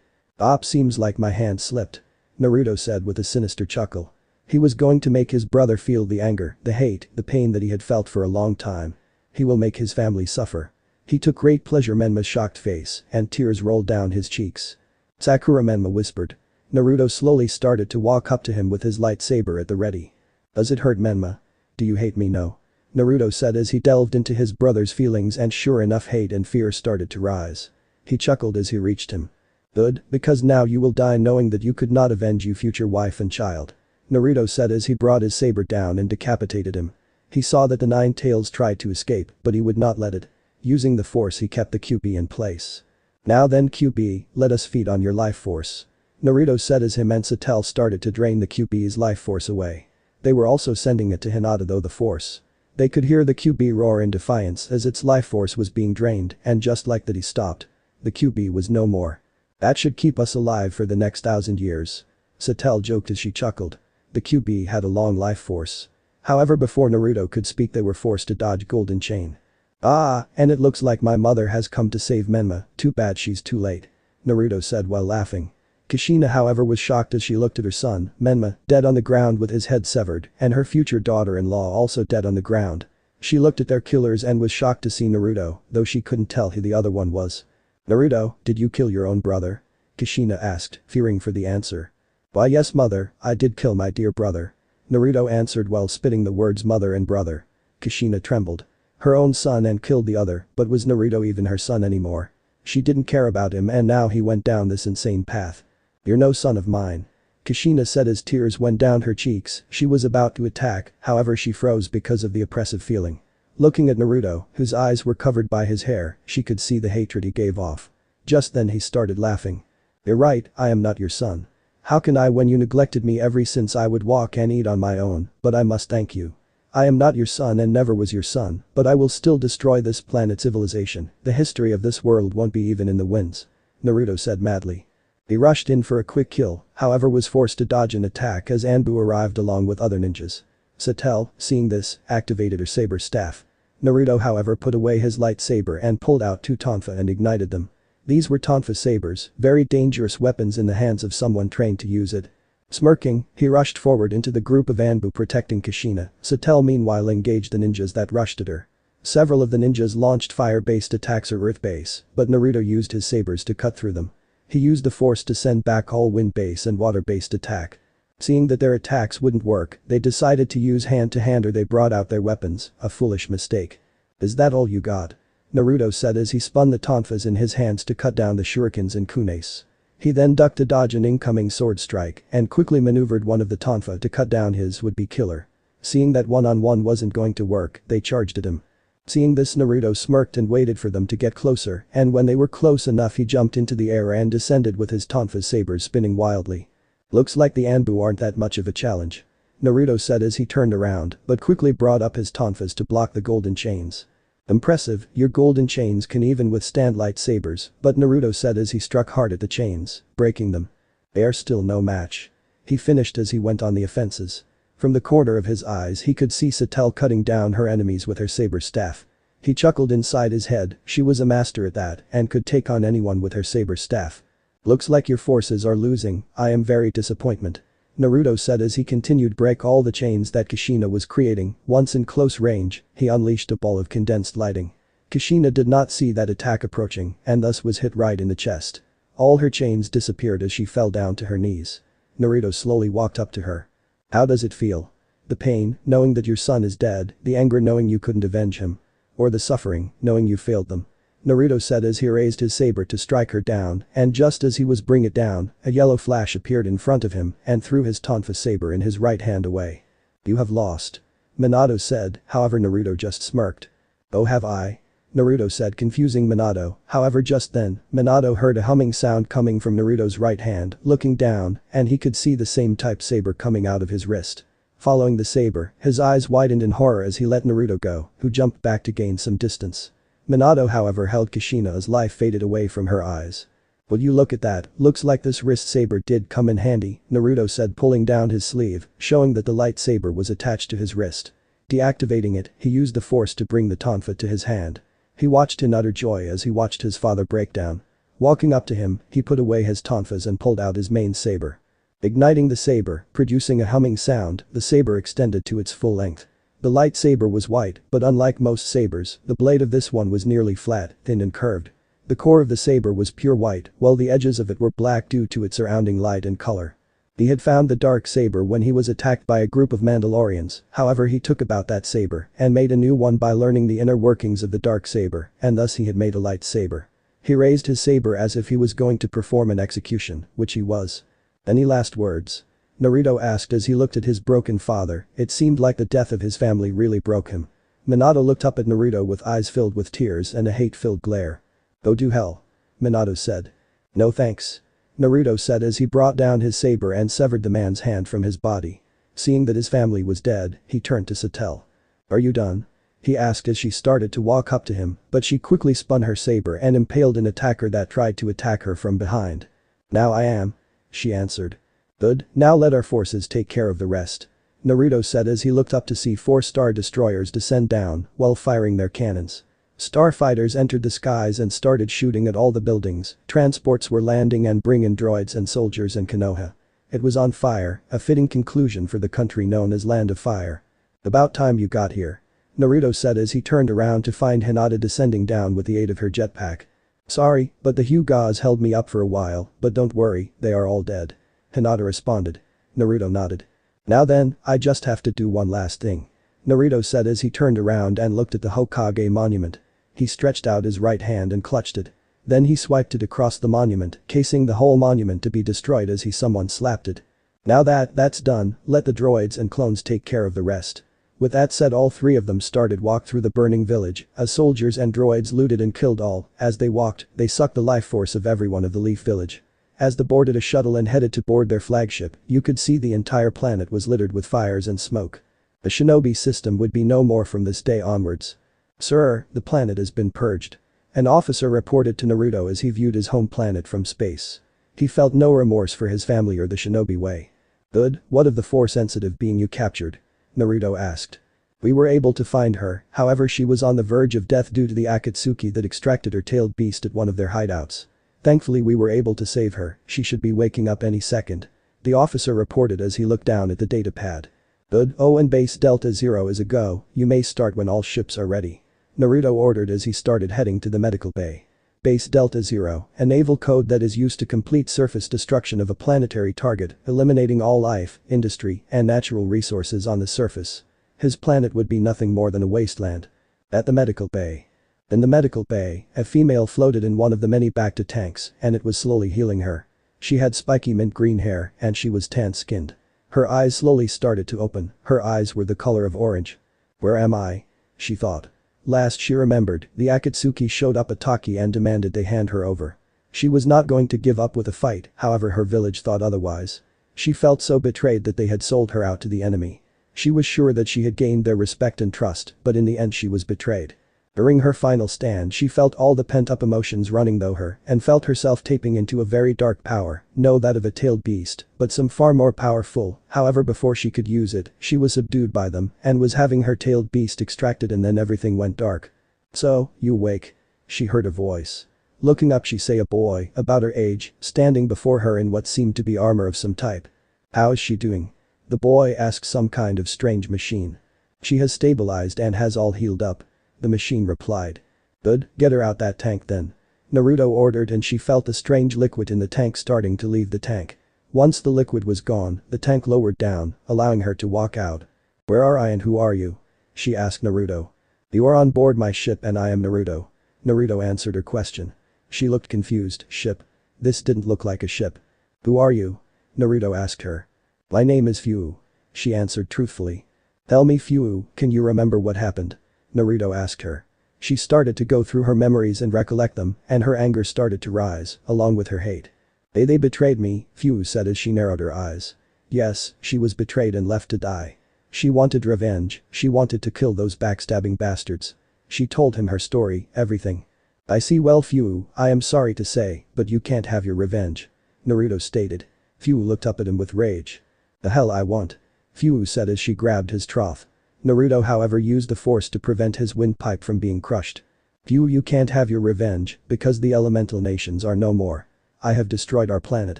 Seems like my hand slipped. Naruto said with a sinister chuckle. He was going to make his brother feel the anger, the hate, the pain that he had felt for a long time. He will make his family suffer. He took great pleasure Menma's shocked face, and tears rolled down his cheeks. Sakura Menma whispered. Naruto slowly started to walk up to him with his lightsaber at the ready. Does it hurt Menma? Do you hate me no? Naruto said as he delved into his brother's feelings and sure enough hate and fear started to rise. He chuckled as he reached him. Good, because now you will die knowing that you could not avenge your future wife and child. Naruto said as he brought his saber down and decapitated him. He saw that the Nine Tails tried to escape, but he would not let it. Using the force he kept the QB in place. Now then QB, let us feed on your life force. Naruto said as him and Satel started to drain the QB's life force away. They were also sending it to Hinata though the force. They could hear the QB roar in defiance as its life force was being drained and just like that he stopped. The QB was no more. That should keep us alive for the next 1,000 years. Satel joked as she chuckled. The QB had a long life force. However before Naruto could speak they were forced to dodge Golden Chain. And it looks like my mother has come to save Menma, too bad she's too late. Naruto said while laughing. Kushina however was shocked as she looked at her son, Menma, dead on the ground with his head severed, and her future daughter-in-law also dead on the ground. She looked at their killers and was shocked to see Naruto, though she couldn't tell who the other one was. Naruto, did you kill your own brother? Kushina asked, fearing for the answer. Why yes mother, I did kill my dear brother. Naruto answered while spitting the words mother and brother. Kushina trembled. Her own son and killed the other, but was Naruto even her son anymore? She didn't care about him and now he went down this insane path. You're no son of mine. Kushina said as tears went down her cheeks, she was about to attack, however she froze because of the oppressive feeling. Looking at Naruto, whose eyes were covered by his hair, she could see the hatred he gave off. Just then he started laughing. You're right, I am not your son. How can I when you neglected me ever since I would walk and eat on my own, but I must thank you. I am not your son and never was your son, but I will still destroy this planet civilization, the history of this world won't be even in the winds. Naruto said madly. He rushed in for a quick kill, however was forced to dodge an attack as Anbu arrived along with other ninjas. Satel, seeing this, activated her saber staff. Naruto however put away his lightsaber and pulled out 2 tonfa and ignited them. These were tonfa sabers, very dangerous weapons in the hands of someone trained to use it. Smirking, he rushed forward into the group of Anbu protecting Kushina. Satel meanwhile engaged the ninjas that rushed at her. Several of the ninjas launched fire-based attacks or earth-based, but Naruto used his sabers to cut through them. He used the force to send back all wind-based and water-based attack. Seeing that their attacks wouldn't work, they decided to use hand-to-hand or they brought out their weapons, a foolish mistake. Is that all you got? Naruto said as he spun the tonfas in his hands to cut down the shurikens and kunes. He then ducked to dodge an incoming sword strike and quickly maneuvered one of the tonfa to cut down his would-be killer. Seeing that one-on-one wasn't going to work, they charged at him. Seeing this, Naruto smirked and waited for them to get closer, and when they were close enough he jumped into the air and descended with his tonfa sabers spinning wildly. Looks like the Anbu aren't that much of a challenge, Naruto said as he turned around but quickly brought up his tonfas to block the golden chains. Impressive, your golden chains can even withstand light sabers, but Naruto said as he struck hard at the chains, breaking them. They are still no match. He finished as he went on the offenses. From the corner of his eyes he could see Satel cutting down her enemies with her saber staff. He chuckled inside his head, she was a master at that and could take on anyone with her saber staff. Looks like your forces are losing, I am very disappointed, Naruto said as he continued break all the chains that Kushina was creating. Once in close range, he unleashed a ball of condensed lighting. Kushina did not see that attack approaching and thus was hit right in the chest. All her chains disappeared as she fell down to her knees. Naruto slowly walked up to her. How does it feel? The pain, knowing that your son is dead, the anger knowing you couldn't avenge him. Or the suffering, knowing you failed them. Naruto said as he raised his saber to strike her down, and just as he was bring it down, a yellow flash appeared in front of him and threw his tonfa saber in his right hand away. You have lost, Minato said, however Naruto just smirked. Oh, have I? Naruto said, confusing Minato. However, just then, Minato heard a humming sound coming from Naruto's right hand. Looking down, and he could see the same type saber coming out of his wrist. Following the saber, his eyes widened in horror as he let Naruto go, who jumped back to gain some distance. Minato however held Kushina as life faded away from her eyes. Will you look at that, looks like this wrist saber did come in handy, Naruto said, pulling down his sleeve, showing that the light saber was attached to his wrist. Deactivating it, he used the force to bring the tonfa to his hand. He watched in utter joy as he watched his father break down. Walking up to him, he put away his tonfas and pulled out his main saber. Igniting the saber, producing a humming sound, the saber extended to its full length. The light saber was white, but unlike most sabers, the blade of this one was nearly flat, thin and curved. The core of the saber was pure white, while the edges of it were black due to its surrounding light and color. He had found the dark saber when he was attacked by a group of Mandalorians, however he took about that saber and made a new one by learning the inner workings of the dark saber, and thus he had made a light saber. He raised his saber as if he was going to perform an execution, which he was. Any last words? Naruto asked as he looked at his broken father. It seemed like the death of his family really broke him. Minato looked up at Naruto with eyes filled with tears and a hate-filled glare. Go to hell, Minato said. No thanks, Naruto said as he brought down his saber and severed the man's hand from his body. Seeing that his family was dead, he turned to Satel. Are you done? He asked as she started to walk up to him, but she quickly spun her saber and impaled an attacker that tried to attack her from behind. Now I am, she answered. Good, now let our forces take care of the rest, Naruto said as he looked up to see 4 star destroyers descend down while firing their cannons. Starfighters entered the skies and started shooting at all the buildings. Transports were landing and bringing droids and soldiers and Konoha. It was on fire, a fitting conclusion for the country known as Land of Fire. About time you got here, Naruto said as he turned around to find Hinata descending down with the aid of her jetpack. Sorry, but the Hyugas held me up for a while, but don't worry, they are all dead, Hinata responded. Naruto nodded. Now then, I just have to do one last thing, Naruto said as he turned around and looked at the Hokage monument. He stretched out his right hand and clutched it. Then he swiped it across the monument, casing the whole monument to be destroyed as someone slapped it. Now that's done, let the droids and clones take care of the rest. With that said, all 3 of them started walk through the burning village as soldiers and droids looted and killed all. As they walked, they sucked the life force of everyone of the Leaf Village. As they boarded a shuttle and headed to board their flagship, you could see the entire planet was littered with fires and smoke. The Shinobi system would be no more from this day onwards. Sir, the planet has been purged, an officer reported to Naruto as he viewed his home planet from space. He felt no remorse for his family or the Shinobi way. Good, what of the Force-sensitive being you captured? Naruto asked. We were able to find her, however she was on the verge of death due to the Akatsuki that extracted her tailed beast at one of their hideouts. Thankfully we were able to save her, she should be waking up any second, the officer reported as he looked down at the datapad. Good, oh, and base Delta Zero is a go, you may start when all ships are ready, Naruto ordered as he started heading to the medical bay. Base Delta Zero, a naval code that is used to complete surface destruction of a planetary target, eliminating all life, industry, and natural resources on the surface. His planet would be nothing more than a wasteland. At the medical bay. In the medical bay, a female floated in one of the many Bacta tanks and it was slowly healing her. She had spiky mint green hair and she was tan-skinned. Her eyes slowly started to open, her eyes were the color of orange. "Where am I?" she thought. Last she remembered, the Akatsuki showed up at Taki and demanded they hand her over. She was not going to give up with a fight, however her village thought otherwise. She felt so betrayed that they had sold her out to the enemy. She was sure that she had gained their respect and trust, but in the end she was betrayed. During her final stand she felt all the pent-up emotions running through her and felt herself tapping into a very dark power, no that of a tailed beast, but some far more powerful, however before she could use it, she was subdued by them and was having her tailed beast extracted and then everything went dark. "So, you awake?" She heard a voice. Looking up she saw a boy, about her age, standing before her in what seemed to be armor of some type. "How is she doing?" The boy asked some kind of strange machine. "She has stabilized and has all healed up." The machine replied. "Good, get her out that tank then." Naruto ordered and she felt the strange liquid in the tank starting to leave the tank. Once the liquid was gone, the tank lowered down, allowing her to walk out. "Where are I and who are you?" she asked Naruto. "You are on board my ship and I am Naruto." Naruto answered her question. She looked confused. "Ship? This didn't look like a ship." "Who are you?" Naruto asked her. "My name is Fu," she answered truthfully. "Tell me Fu, can you remember what happened?" Naruto asked her. She started to go through her memories and recollect them, and her anger started to rise, along with her hate. They betrayed me," Fu said as she narrowed her eyes. Yes, she was betrayed and left to die. She wanted revenge, she wanted to kill those backstabbing bastards. She told him her story, everything. "I see well Fu, I am sorry to say, but you can't have your revenge," Naruto stated. Fu looked up at him with rage. "The hell I want," Fu said as she grabbed his trough. Naruto however used the force to prevent his windpipe from being crushed. "Fu, you can't have your revenge, because the elemental nations are no more. I have destroyed our planet,"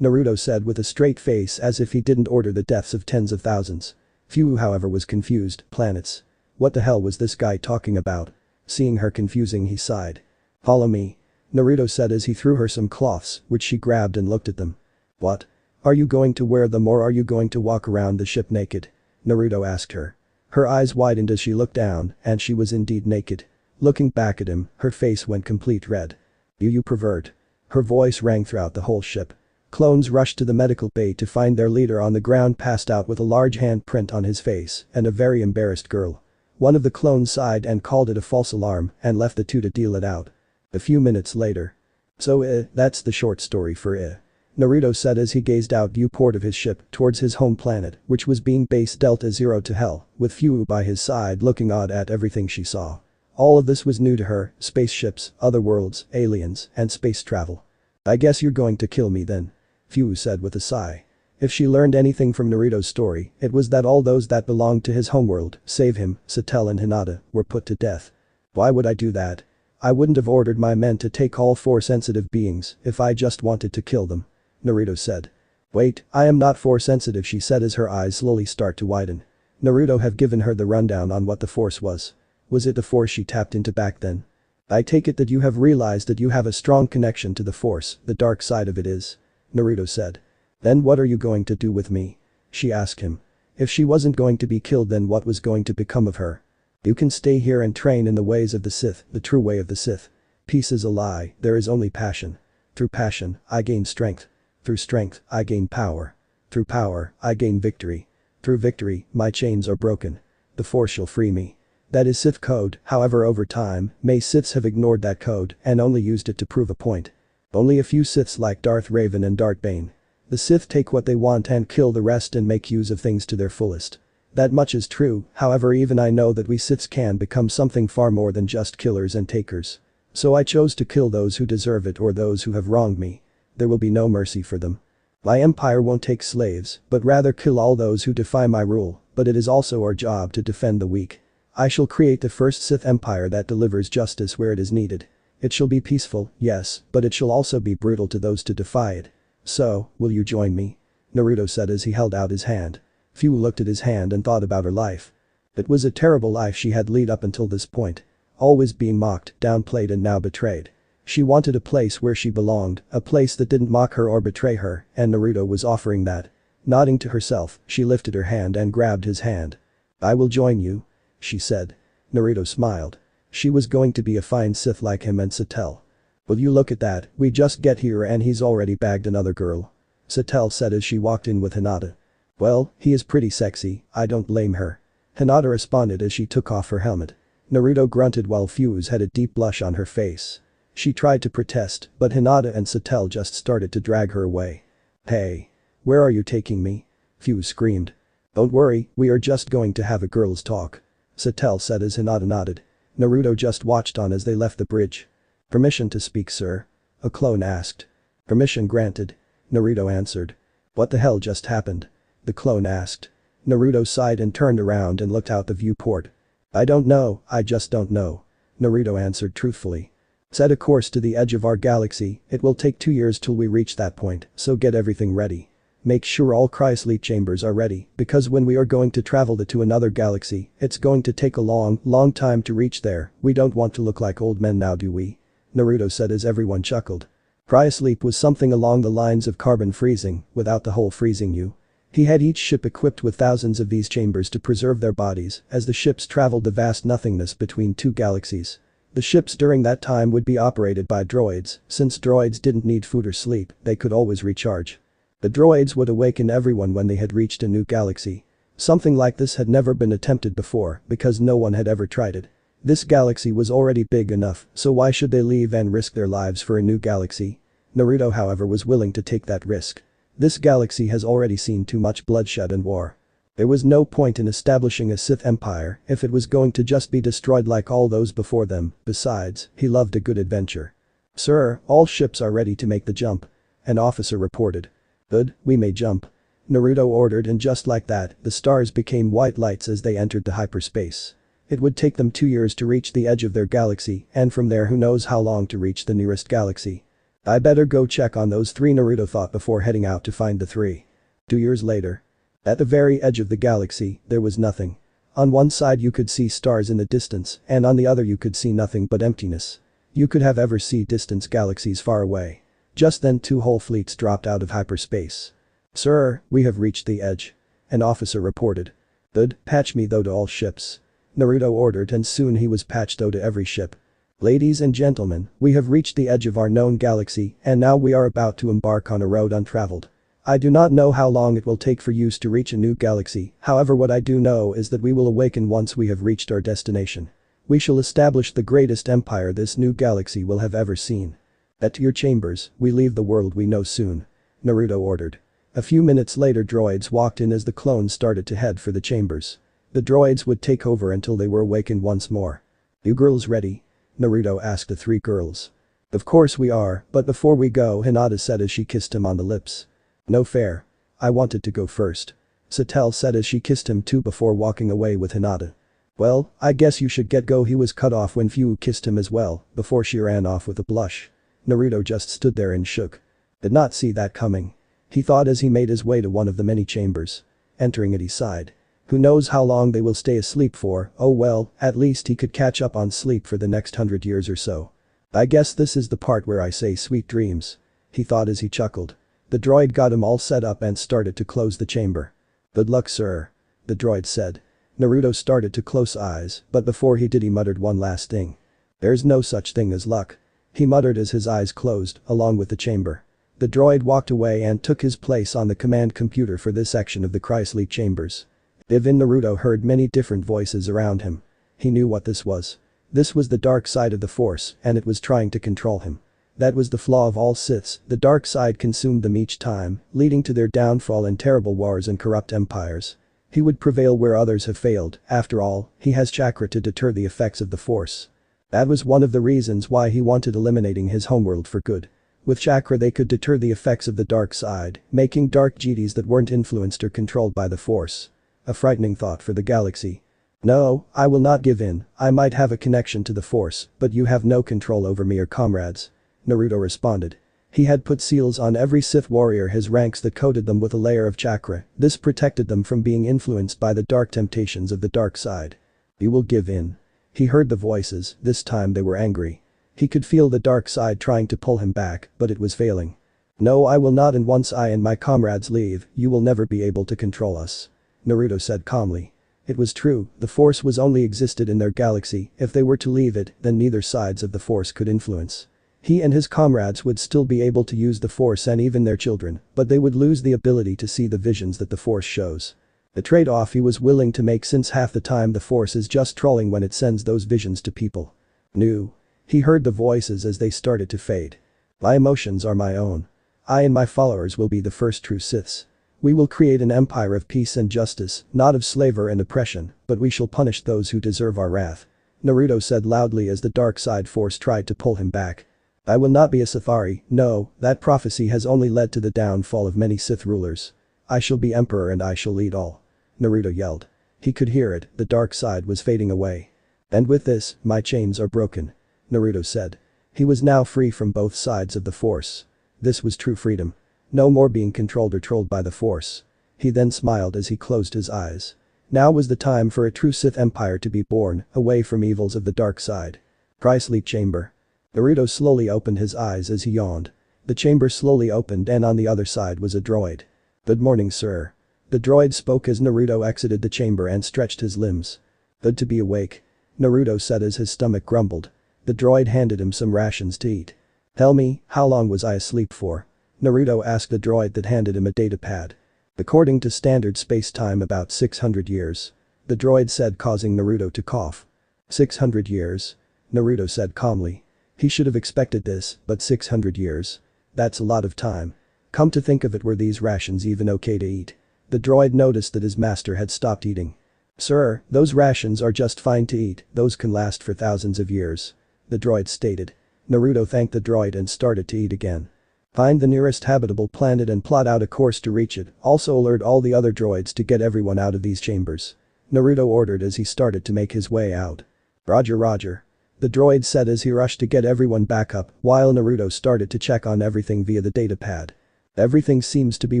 Naruto said with a straight face as if he didn't order the deaths of tens of thousands. Fu however was confused. Planets? What the hell was this guy talking about? Seeing her confusing he sighed. "Follow me," Naruto said as he threw her some cloths, which she grabbed and looked at them. "What? Are you going to wear them or are you going to walk around the ship naked?" Naruto asked her. Her eyes widened as she looked down, and she was indeed naked. Looking back at him, her face went complete red. You pervert." Her voice rang throughout the whole ship. Clones rushed to the medical bay to find their leader on the ground passed out with a large handprint on his face and a very embarrassed girl. One of the clones sighed and called it a false alarm and left the two to deal it out. A few minutes later. "So that's the short story for Naruto said as he gazed out viewport of his ship towards his home planet, which was being based Delta Zero to hell, with Fu by his side looking odd at everything she saw. All of this was new to her, spaceships, other worlds, aliens, and space travel. "I guess you're going to kill me then," Fu said with a sigh. If she learned anything from Naruto's story, it was that all those that belonged to his homeworld, save him, Satel and Hinata, were put to death. "Why would I do that? I wouldn't have ordered my men to take all Force-sensitive beings if I just wanted to kill them," Naruto said. "Wait, I am not Force-sensitive," she said as her eyes slowly start to widen. Naruto have given her the rundown on what the Force was. Was it the Force she tapped into back then? "I take it that you have realized that you have a strong connection to the Force, the dark side of it is," Naruto said. "Then what are you going to do with me?" she asked him. If she wasn't going to be killed then what was going to become of her? "You can stay here and train in the ways of the Sith, the true way of the Sith. Peace is a lie, there is only passion. Through passion, I gain strength. Through strength, I gain power. Through power, I gain victory. Through victory, my chains are broken. The Force shall free me." That is Sith code, however over time, may Siths have ignored that code and only used it to prove a point. Only a few Siths like Darth Raven and Darth Bane. The Sith take what they want and kill the rest and make use of things to their fullest. That much is true, however even I know that we Siths can become something far more than just killers and takers. So I chose to kill those who deserve it or those who have wronged me. There will be no mercy for them. My empire won't take slaves, but rather kill all those who defy my rule, but it is also our job to defend the weak. I shall create the first Sith empire that delivers justice where it is needed. It shall be peaceful, yes, but it shall also be brutal to those to defy it. So, will you join me?" Naruto said as he held out his hand. Fu looked at his hand and thought about her life. It was a terrible life she had led up until this point. Always being mocked, downplayed and now betrayed. She wanted a place where she belonged, a place that didn't mock her or betray her, and Naruto was offering that. Nodding to herself, she lifted her hand and grabbed his hand. "I will join you," she said. Naruto smiled. She was going to be a fine Sith like him and Satel. Will you look at that, we just get here and he's already bagged another girl. Satel said as she walked in with Hinata. Well, he is pretty sexy, I don't blame her. Hinata responded as she took off her helmet. Naruto grunted while Fuse had a deep blush on her face. She tried to protest, but Hinata and Satel just started to drag her away. Hey. Where are you taking me? Fuse screamed. Don't worry, we are just going to have a girls' talk. Satel said as Hinata nodded. Naruto just watched on as they left the bridge. Permission to speak, sir? A clone asked. Permission granted. Naruto answered. What the hell just happened? The clone asked. Naruto sighed and turned around and looked out the viewport. I don't know, I just don't know. Naruto answered truthfully. Set a course to the edge of our galaxy, it will take 2 years till we reach that point, so get everything ready. Make sure all cryosleep chambers are ready, because when we are going to travel to another galaxy, it's going to take a long time to reach there, we don't want to look like old men now, do we? Naruto said as everyone chuckled. Cryosleep was something along the lines of carbon freezing, without the whole freezing you. He had each ship equipped with thousands of these chambers to preserve their bodies as the ships traveled the vast nothingness between 2 galaxies. The ships during that time would be operated by droids, since droids didn't need food or sleep, they could always recharge. The droids would awaken everyone when they had reached a new galaxy. Something like this had never been attempted before because no one had ever tried it. This galaxy was already big enough, so why should they leave and risk their lives for a new galaxy? Naruto, however, was willing to take that risk. This galaxy has already seen too much bloodshed and war. There was no point in establishing a Sith empire if it was going to just be destroyed like all those before them, besides, he loved a good adventure. Sir, all ships are ready to make the jump. An officer reported. Good, we may jump. Naruto ordered and just like that, the stars became white lights as they entered the hyperspace. It would take them 2 years to reach the edge of their galaxy and from there who knows how long to reach the nearest galaxy. I better go check on those 3, Naruto thought before heading out to find the 3. 2 years later. At the very edge of the galaxy, there was nothing. On one side you could see stars in the distance and on the other you could see nothing but emptiness. You could have ever see distant galaxies far away. Just then 2 whole fleets dropped out of hyperspace. Sir, we have reached the edge. An officer reported. Good, patch me though to all ships. Naruto ordered and soon he was patched though to every ship. Ladies and gentlemen, we have reached the edge of our known galaxy and now we are about to embark on a road untraveled. I do not know how long it will take for you to reach a new galaxy, however what I do know is that we will awaken once we have reached our destination. We shall establish the greatest empire this new galaxy will have ever seen. At your chambers, we leave the world we know soon. Naruto ordered. A few minutes later droids walked in as the clones started to head for the chambers. The droids would take over until they were awakened once more. You girls ready? Naruto asked the 3 girls. Of course we are, but before we go, Hinata said as she kissed him on the lips. No fair. I wanted to go first. Satel said as she kissed him too before walking away with Hinata. Well, I guess you should get go. He was cut off when Fu kissed him as well, before she ran off with a blush. Naruto just stood there and shook. Did not see that coming. He thought as he made his way to one of the many chambers. Entering it he sighed. Who knows how long they will stay asleep for, oh well, at least he could catch up on sleep for the next 100 years or so. I guess this is the part where I say sweet dreams. He thought as he chuckled. The droid got him all set up and started to close the chamber. Good luck, sir. The droid said. Naruto started to close eyes, but before he did he muttered one last thing. There's no such thing as luck. He muttered as his eyes closed, along with the chamber. The droid walked away and took his place on the command computer for this section of the cryosleep chambers. Even Naruto heard many different voices around him. He knew what this was. This was the dark side of the Force and it was trying to control him. That was the flaw of all Siths, the dark side consumed them each time, leading to their downfall in terrible wars and corrupt empires. He would prevail where others have failed, after all, he has chakra to deter the effects of the Force. That was one of the reasons why he wanted eliminating his homeworld for good. With chakra they could deter the effects of the dark side, making dark GDs that weren't influenced or controlled by the Force. A frightening thought for the galaxy. No, I will not give in, I might have a connection to the Force, but you have no control over me or comrades. Naruto responded. He had put seals on every Sith warrior his ranks that coated them with a layer of chakra, this protected them from being influenced by the dark temptations of the dark side. You will give in. He heard the voices, this time they were angry. He could feel the dark side trying to pull him back, but it was failing. No, I will not, and once I and my comrades leave, you will never be able to control us. Naruto said calmly. It was true, the Force was only existed in their galaxy, if they were to leave it, then neither sides of the Force could influence. He and his comrades would still be able to use the Force and even their children, but they would lose the ability to see the visions that the Force shows. The trade-off he was willing to make, since half the time the Force is just trolling when it sends those visions to people. No. He heard the voices as they started to fade. My emotions are my own. I and my followers will be the first true Siths. We will create an empire of peace and justice, not of slavery and oppression, but we shall punish those who deserve our wrath. Naruto said loudly as the dark side force tried to pull him back. I will not be a Safari, no, that prophecy has only led to the downfall of many Sith rulers. I shall be emperor and I shall lead all. Naruto yelled. He could hear it, the dark side was fading away. And with this, my chains are broken. Naruto said. He was now free from both sides of the Force. This was true freedom. No more being controlled or trolled by the Force. He then smiled as he closed his eyes. Now was the time for a true Sith empire to be born, away from evils of the dark side. Sleep chamber. Naruto slowly opened his eyes as he yawned. The chamber slowly opened and on the other side was a droid. Good morning, sir. The droid spoke as Naruto exited the chamber and stretched his limbs. Good to be awake. Naruto said as his stomach grumbled. The droid handed him some rations to eat. Tell me, how long was I asleep for? Naruto asked the droid that handed him a datapad. According to standard space-time, about 600 years. The droid said, causing Naruto to cough. 600 years? Naruto said calmly. He should have expected this, but 600 years? That's a lot of time. Come to think of it, were these rations even okay to eat? The droid noticed that his master had stopped eating. Sir, those rations are just fine to eat, those can last for thousands of years. The droid stated. Naruto thanked the droid and started to eat again. Find the nearest habitable planet and plot out a course to reach it, also alert all the other droids to get everyone out of these chambers. Naruto ordered as he started to make his way out. Roger, roger. The droid said as he rushed to get everyone back up, while Naruto started to check on everything via the datapad. Everything seems to be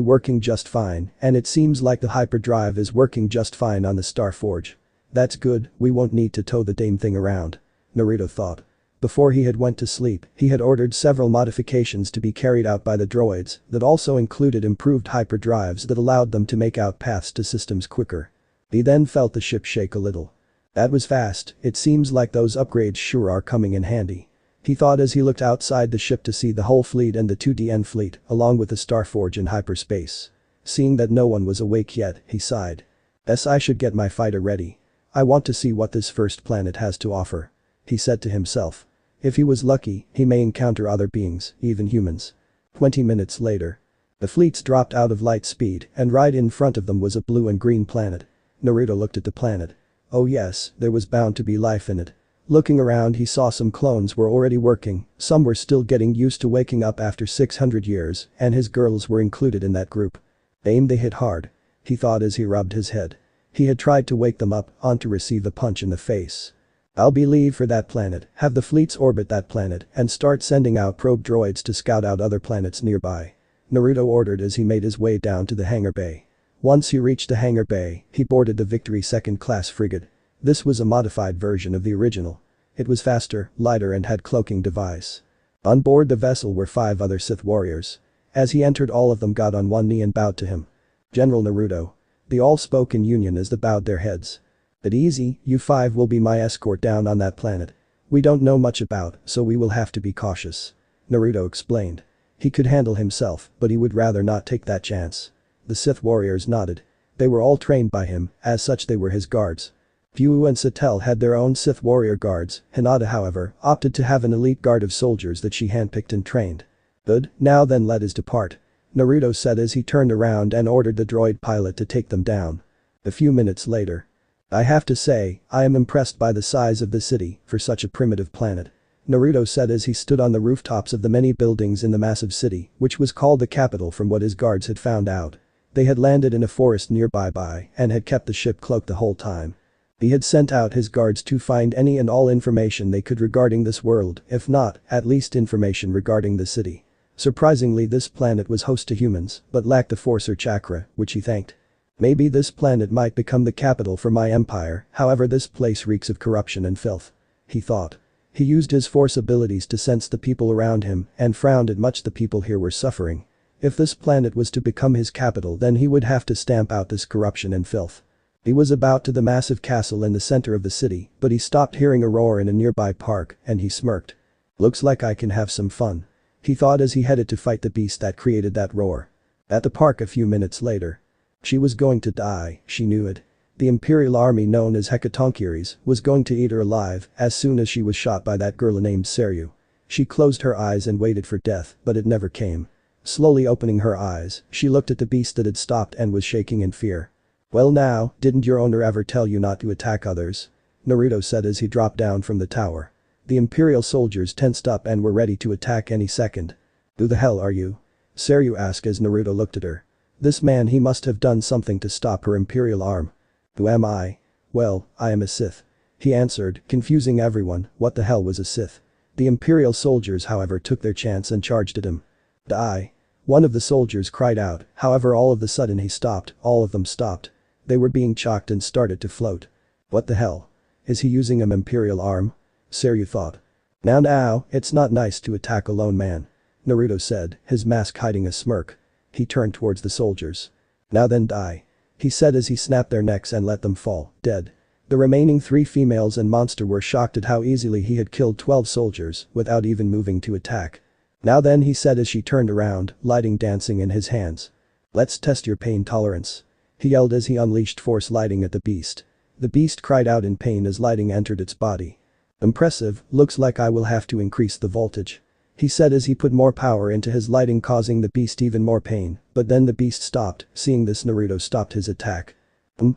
working just fine, and it seems like the hyperdrive is working just fine on the Star Forge. That's good, we won't need to tow the damn thing around. Naruto thought. Before he had went to sleep, he had ordered several modifications to be carried out by the droids that also included improved hyperdrives that allowed them to make out paths to systems quicker. He then felt the ship shake a little. That was fast, it seems like those upgrades sure are coming in handy. He thought as he looked outside the ship to see the whole fleet and the 2DN fleet, along with the Starforge in hyperspace. Seeing that no one was awake yet, he sighed. Yes, I should get my fighter ready. I want to see what this first planet has to offer. He said to himself. If he was lucky, he may encounter other beings, even humans. 20 minutes later. The fleets dropped out of light speed and right in front of them was a blue and green planet. Naruto looked at the planet. Oh yes, there was bound to be life in it. Looking around he saw some clones were already working, some were still getting used to waking up after 600 years, and his girls were included in that group. Aim, they hit hard. He thought as he rubbed his head. He had tried to wake them up, on to receive a punch in the face. I'll be leave for that planet, have the fleets orbit that planet, and start sending out probe droids to scout out other planets nearby. Naruto ordered as he made his way down to the hangar bay. Once he reached the hangar bay, he boarded the Victory second-class frigate. This was a modified version of the original. It was faster, lighter and had cloaking device. On board the vessel were 5 other Sith warriors. As he entered, all of them got on one knee and bowed to him. General Naruto. They all spoke in union as they bowed their heads. But easy, you 5 will be my escort down on that planet. We don't know much about, so we will have to be cautious. Naruto explained. He could handle himself, but he would rather not take that chance. The Sith warriors nodded. They were all trained by him, as such they were his guards. Fu and Satel had their own Sith warrior guards, Hinata however, opted to have an elite guard of soldiers that she handpicked and trained. Good, now then let us depart. Naruto said as he turned around and ordered the droid pilot to take them down. A few minutes later. I have to say, I am impressed by the size of the city for such a primitive planet. Naruto said as he stood on the rooftops of the many buildings in the massive city, which was called the capital from what his guards had found out. They had landed in a forest nearby and had kept the ship cloaked the whole time. He had sent out his guards to find any and all information they could regarding this world, if not, at least information regarding the city. Surprisingly, this planet was host to humans, but lacked the force or chakra, which he thanked. Maybe this planet might become the capital for my empire, however this place reeks of corruption and filth. He thought. He used his force abilities to sense the people around him and frowned at much the people here were suffering. If this planet was to become his capital, then he would have to stamp out this corruption and filth. He was about to the massive castle in the center of the city, but he stopped hearing a roar in a nearby park and he smirked. Looks like I can have some fun. He thought as he headed to fight the beast that created that roar. At the park a few minutes later. She was going to die, she knew it. The Imperial army known as Hekatonkyries was going to eat her alive as soon as she was shot by that girl named Seryu. She closed her eyes and waited for death, but it never came. Slowly opening her eyes, she looked at the beast that had stopped and was shaking in fear. "Well now, didn't your owner ever tell you not to attack others?" Naruto said as he dropped down from the tower. The Imperial soldiers tensed up and were ready to attack any second. "Who the hell are you?" Seryu asked as Naruto looked at her. This man, he must have done something to stop her Imperial arm. "Who am I?" "Well, I am a Sith," he answered, confusing everyone. What the hell was a Sith? The Imperial soldiers however took their chance and charged at him. "Die!" One of the soldiers cried out, however all of a sudden he stopped, all of them stopped. They were being shocked and started to float. What the hell? Is he using an Imperial arm? Seryu thought. Now, it's not nice to attack a lone man," Naruto said, his mask hiding a smirk. He turned towards the soldiers. "Now then die," he said as he snapped their necks and let them fall, dead. The remaining 3 females and monster were shocked at how easily he had killed 12 soldiers without even moving to attack. "Now then," he said as she turned around, lighting dancing in his hands. "Let's test your pain tolerance," he yelled as he unleashed force lighting at the beast. The beast cried out in pain as lighting entered its body. "Impressive, looks like I will have to increase the voltage," he said as he put more power into his lighting, causing the beast even more pain, but then the beast stopped. Seeing this, Naruto stopped his attack.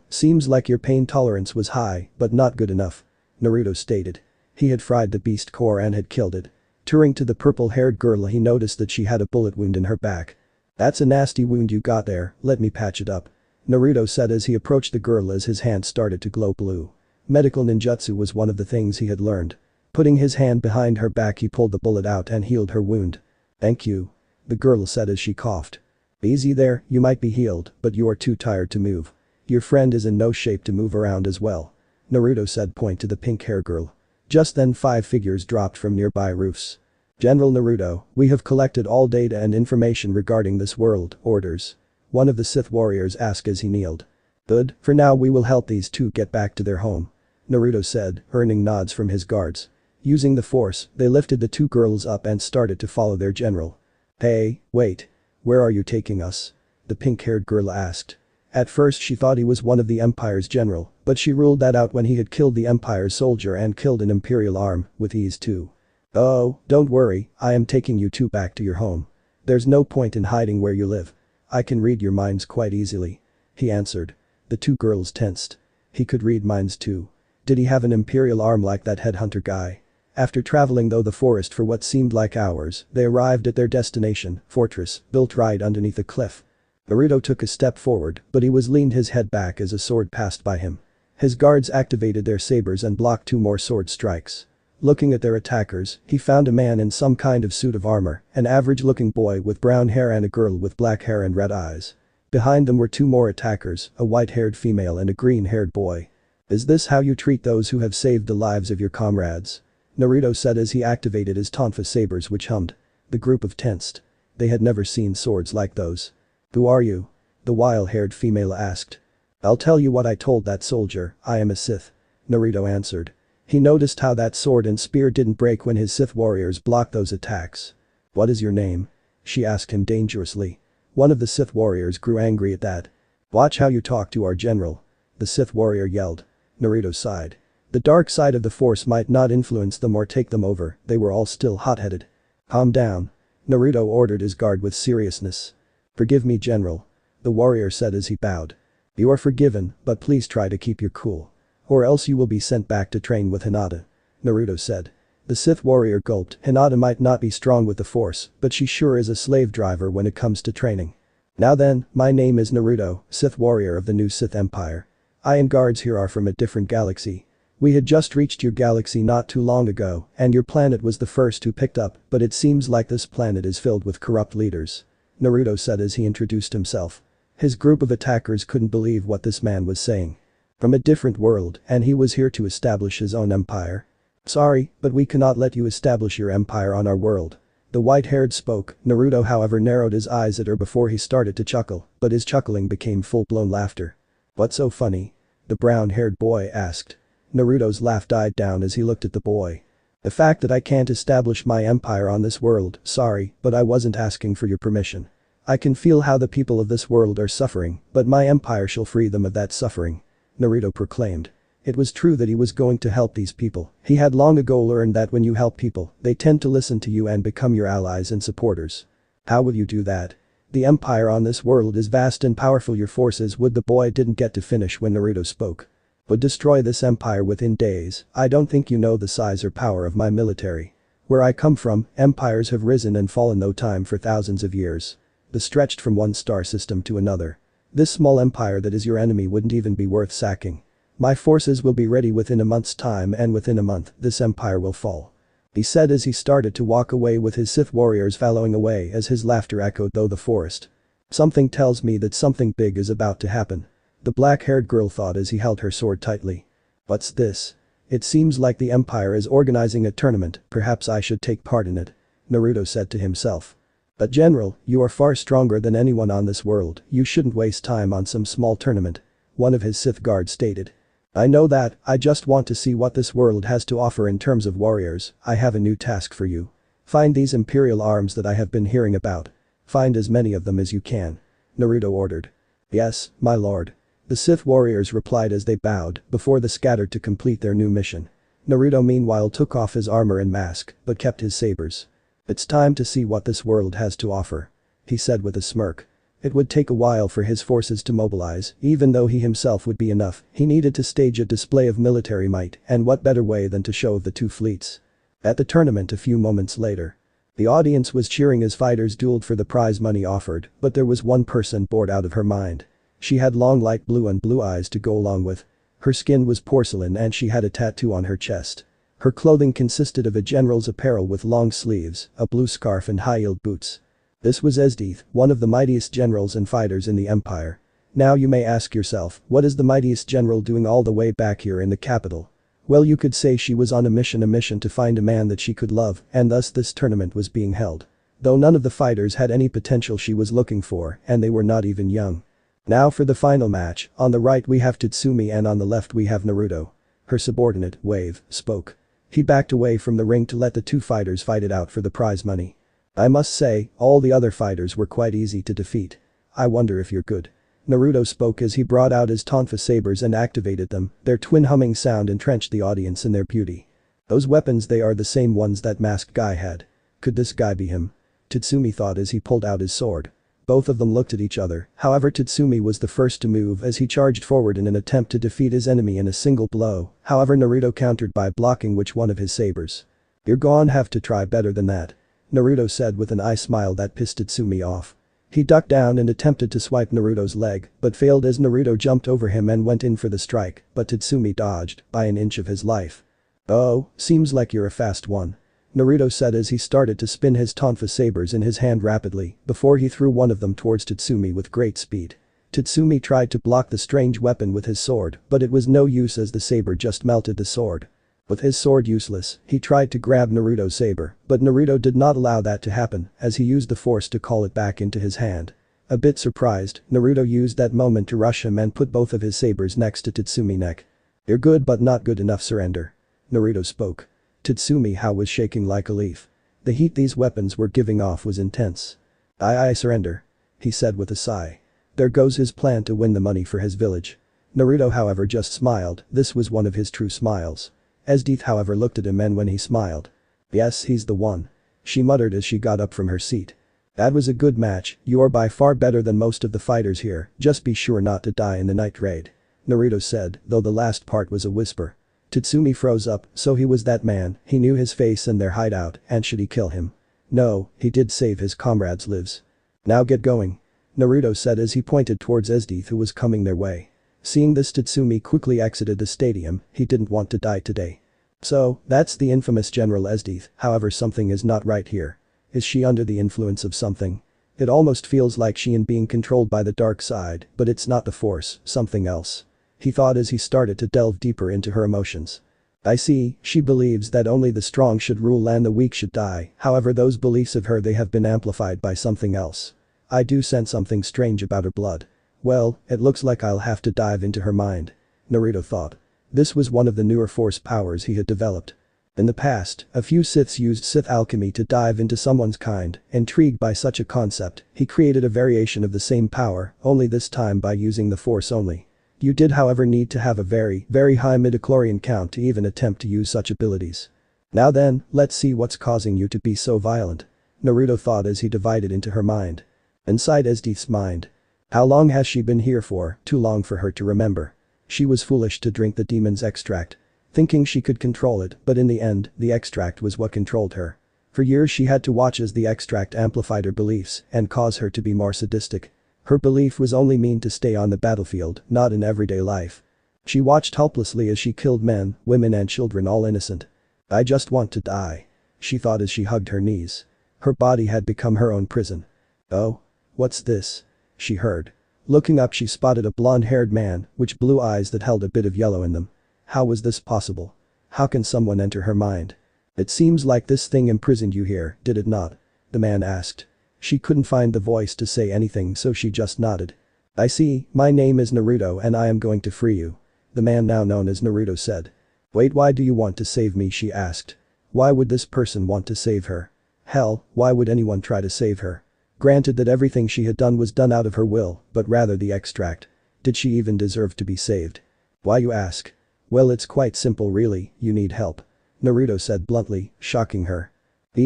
Seems like your pain tolerance was high, but not good enough," Naruto stated. He had fried the beast core and had killed it. Turning to the purple-haired girl, he noticed that she had a bullet wound in her back. "That's a nasty wound you got there, let me patch it up," Naruto said as he approached the girl as his hand started to glow blue. Medical ninjutsu was one of the things he had learned. Putting his hand behind her back, he pulled the bullet out and healed her wound. "Thank you," the girl said as she coughed. "Easy there, you might be healed, but you are too tired to move. Your friend is in no shape to move around as well," Naruto said, point to the pink-haired girl. Just then 5 figures dropped from nearby roofs. "General Naruto, we have collected all data and information regarding this world, orders," one of the Sith warriors asked as he kneeled. "Good, for now we will help these 2 get back to their home," Naruto said, earning nods from his guards. Using the force, they lifted the 2 girls up and started to follow their general. "Hey, wait. Where are you taking us?" the pink-haired girl asked. At first she thought he was one of the Empire's general, but she ruled that out when he had killed the Empire's soldier and killed an Imperial arm, with ease too. "Oh, don't worry, I am taking you 2 back to your home. There's no point in hiding where you live. I can read your minds quite easily," he answered. The 2 girls tensed. He could read minds too. Did he have an Imperial arm like that headhunter guy? After traveling through the forest for what seemed like hours, they arrived at their destination, fortress, built right underneath a cliff. Naruto took a step forward, but he was leaned his head back as a sword passed by him. His guards activated their sabers and blocked 2 more sword strikes. Looking at their attackers, he found a man in some kind of suit of armor, an average-looking boy with brown hair and a girl with black hair and red eyes. Behind them were 2 more attackers, a white-haired female and a green-haired boy. "Is this how you treat those who have saved the lives of your comrades?" Naruto said as he activated his tonfa sabers, which hummed. The group of tensed. They had never seen swords like those. "Who are you?" the wild-haired female asked. "I'll tell you what I told that soldier, I am a Sith," Naruto answered. He noticed how that sword and spear didn't break when his Sith warriors blocked those attacks. "What is your name?" she asked him dangerously. One of the Sith warriors grew angry at that. "Watch how you talk to our general," the Sith warrior yelled. Naruto sighed. The dark side of the force might not influence them or take them over, they were all still hot-headed. "Calm down," Naruto ordered his guard with seriousness. "Forgive me, General," the warrior said as he bowed. "You are forgiven, but please try to keep your cool. Or else you will be sent back to train with Hinata," Naruto said. The Sith warrior gulped. Hinata might not be strong with the force, but she sure is a slave driver when it comes to training. "Now then, my name is Naruto, Sith warrior of the new Sith Empire. I and guards here are from a different galaxy. We had just reached your galaxy not too long ago, and your planet was the first who picked up, but it seems like this planet is filled with corrupt leaders," Naruto said as he introduced himself. His group of attackers couldn't believe what this man was saying. From a different world, and he was here to establish his own empire. "Sorry, but we cannot let you establish your empire on our world." The white-haired spoke. Naruto however narrowed his eyes at her before he started to chuckle, but his chuckling became full-blown laughter. "What's so funny?" the brown-haired boy asked. Naruto's laugh died down as he looked at the boy. The fact that I can't establish my empire on this world, sorry, but I wasn't asking for your permission. I can feel how the people of this world are suffering, but my empire shall free them of that suffering," Naruto proclaimed. It was true that he was going to help these people. He had long ago learned that when you help people, they tend to listen to you and become your allies and supporters. "How will you do that? The empire on this world is vast and powerful. Your forces would." The boy didn't get to finish when Naruto spoke. "Would destroy this empire within days. I don't think you know the size or power of my military. Where I come from, empires have risen and fallen no time for thousands of years. They stretched from one star system to another. This small empire that is your enemy wouldn't even be worth sacking. My forces will be ready within a month's time, and within a month, this empire will fall," he said as he started to walk away with his Sith warriors following away as his laughter echoed through the forest. "Something tells me that something big is about to happen," the black-haired girl thought as he held her sword tightly. "What's this? It seems like the empire is organizing a tournament, perhaps I should take part in it," Naruto said to himself. "But General, you are far stronger than anyone on this world, you shouldn't waste time on some small tournament," one of his Sith guards stated. "I know that, I just want to see what this world has to offer in terms of warriors. I have a new task for you. Find these imperial arms that I have been hearing about. Find as many of them as you can," Naruto ordered. "Yes, my lord," the Sith warriors replied as they bowed before they scattered to complete their new mission. Naruto meanwhile took off his armor and mask but kept his sabers. "It's time to see what this world has to offer," he said with a smirk. It would take a while for his forces to mobilize, even though he himself would be enough. He needed to stage a display of military might, and what better way than to show the two fleets. At the tournament a few moments later, the audience was cheering as fighters dueled for the prize money offered, but there was one person bored out of her mind. She had long light blue and blue eyes to go along with. Her skin was porcelain and she had a tattoo on her chest. Her clothing consisted of a general's apparel with long sleeves, a blue scarf and high-heeled boots. This was Esdeath, one of the mightiest generals and fighters in the empire. Now you may ask yourself, what is the mightiest general doing all the way back here in the capital? Well, you could say she was on a mission to find a man that she could love, and thus this tournament was being held. Though none of the fighters had any potential she was looking for, and they were not even young. Now for the final match, on the right we have Tatsumi and on the left we have Naruto. Her subordinate, Wave, spoke. He backed away from the ring to let the two fighters fight it out for the prize money. "I must say, all the other fighters were quite easy to defeat. I wonder if you're good." Naruto spoke as he brought out his tonfa sabers and activated them. Their twin humming sound entrenched the audience in their beauty. "Those weapons, they are the same ones that masked guy had. Could this guy be him?" Tatsumi thought as he pulled out his sword. Both of them looked at each other, however Tatsumi was the first to move as he charged forward in an attempt to defeat his enemy in a single blow, however Naruto countered by blocking which one of his sabers. "You're gonna have to try better than that," Naruto said with an eye smile that pissed Tatsumi off. He ducked down and attempted to swipe Naruto's leg, but failed as Naruto jumped over him and went in for the strike, but Tatsumi dodged by an inch of his life. "Oh, seems like you're a fast one," Naruto said as he started to spin his tonfa sabers in his hand rapidly before he threw one of them towards Tatsumi with great speed. Tatsumi tried to block the strange weapon with his sword, but it was no use as the saber just melted the sword. With his sword useless, he tried to grab Naruto's saber, but Naruto did not allow that to happen as he used the force to call it back into his hand. A bit surprised, Naruto used that moment to rush him and put both of his sabers next to Tatsumi's neck. "You're good but not good enough, surrender," Naruto spoke. Tatsumi how was shaking like a leaf. The heat these weapons were giving off was intense. I surrender," he said with a sigh. There goes his plan to win the money for his village. Naruto however just smiled, this was one of his true smiles. Esdeath however looked at him and when he smiled. "Yes, he's the one," she muttered as she got up from her seat. "That was a good match, you are by far better than most of the fighters here, just be sure not to die in the night raid," Naruto said, though the last part was a whisper. Tatsumi froze up, so he was that man, he knew his face and their hideout, and should he kill him? No, he did save his comrades' lives. "Now get going," Naruto said as he pointed towards Esdeath who was coming their way. Seeing this Tatsumi quickly exited the stadium, he didn't want to die today. "So, that's the infamous General Esdeath, however something is not right here. Is she under the influence of something? It almost feels like she is being controlled by the dark side, but it's not the force, something else," he thought as he started to delve deeper into her emotions. "I see, she believes that only the strong should rule and the weak should die, however those beliefs of her they have been amplified by something else. I do sense something strange about her blood. Well, it looks like I'll have to dive into her mind," Naruto thought. This was one of the newer force powers he had developed. In the past, a few Siths used Sith alchemy to dive into someone's kind. Intrigued by such a concept, he created a variation of the same power, only this time by using the Force only. You did however need to have a very, very high midichlorian count to even attempt to use such abilities. Now then, let's see what's causing you to be so violent. Naruto thought as he divided into her mind. Inside Esdeith's mind. How long has she been here for? Too long for her to remember. She was foolish to drink the demon's extract. Thinking she could control it, but in the end, the extract was what controlled her. For years she had to watch as the extract amplified her beliefs and caused her to be more sadistic. Her belief was only mean to stay on the battlefield, not in everyday life. She watched helplessly as she killed men, women and children, all innocent. I just want to die. She thought as she hugged her knees. Her body had become her own prison. Oh? What's this? She heard. Looking up, she spotted a blonde-haired man with blue eyes that held a bit of yellow in them. How was this possible? How can someone enter her mind? It seems like this thing imprisoned you here, did it not? The man asked. She couldn't find the voice to say anything, so she just nodded. I see, my name is Naruto and I am going to free you. The man now known as Naruto said. Wait, why do you want to save me? She asked. Why would this person want to save her? Hell, why would anyone try to save her? Granted that everything she had done was done out of her will, but rather the extract. Did she even deserve to be saved? Why, you ask? Well, it's quite simple really, you need help. Naruto said bluntly, shocking her.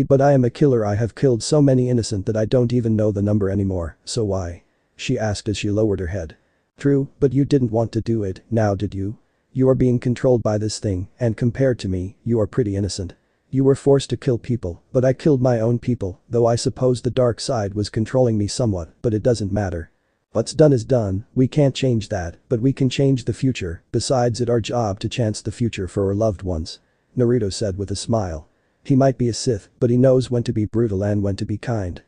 But I am a killer. I have killed so many innocent that I don't even know the number anymore, so why? She asked as she lowered her head. True, but you didn't want to do it, now did you? You are being controlled by this thing, and compared to me, you are pretty innocent. You were forced to kill people, but I killed my own people, though I suppose the dark side was controlling me somewhat, but it doesn't matter. What's done is done, we can't change that, but we can change the future, besides it's our job to chance the future for our loved ones. Naruto said with a smile. He might be a Sith, but he knows when to be brutal and when to be kind.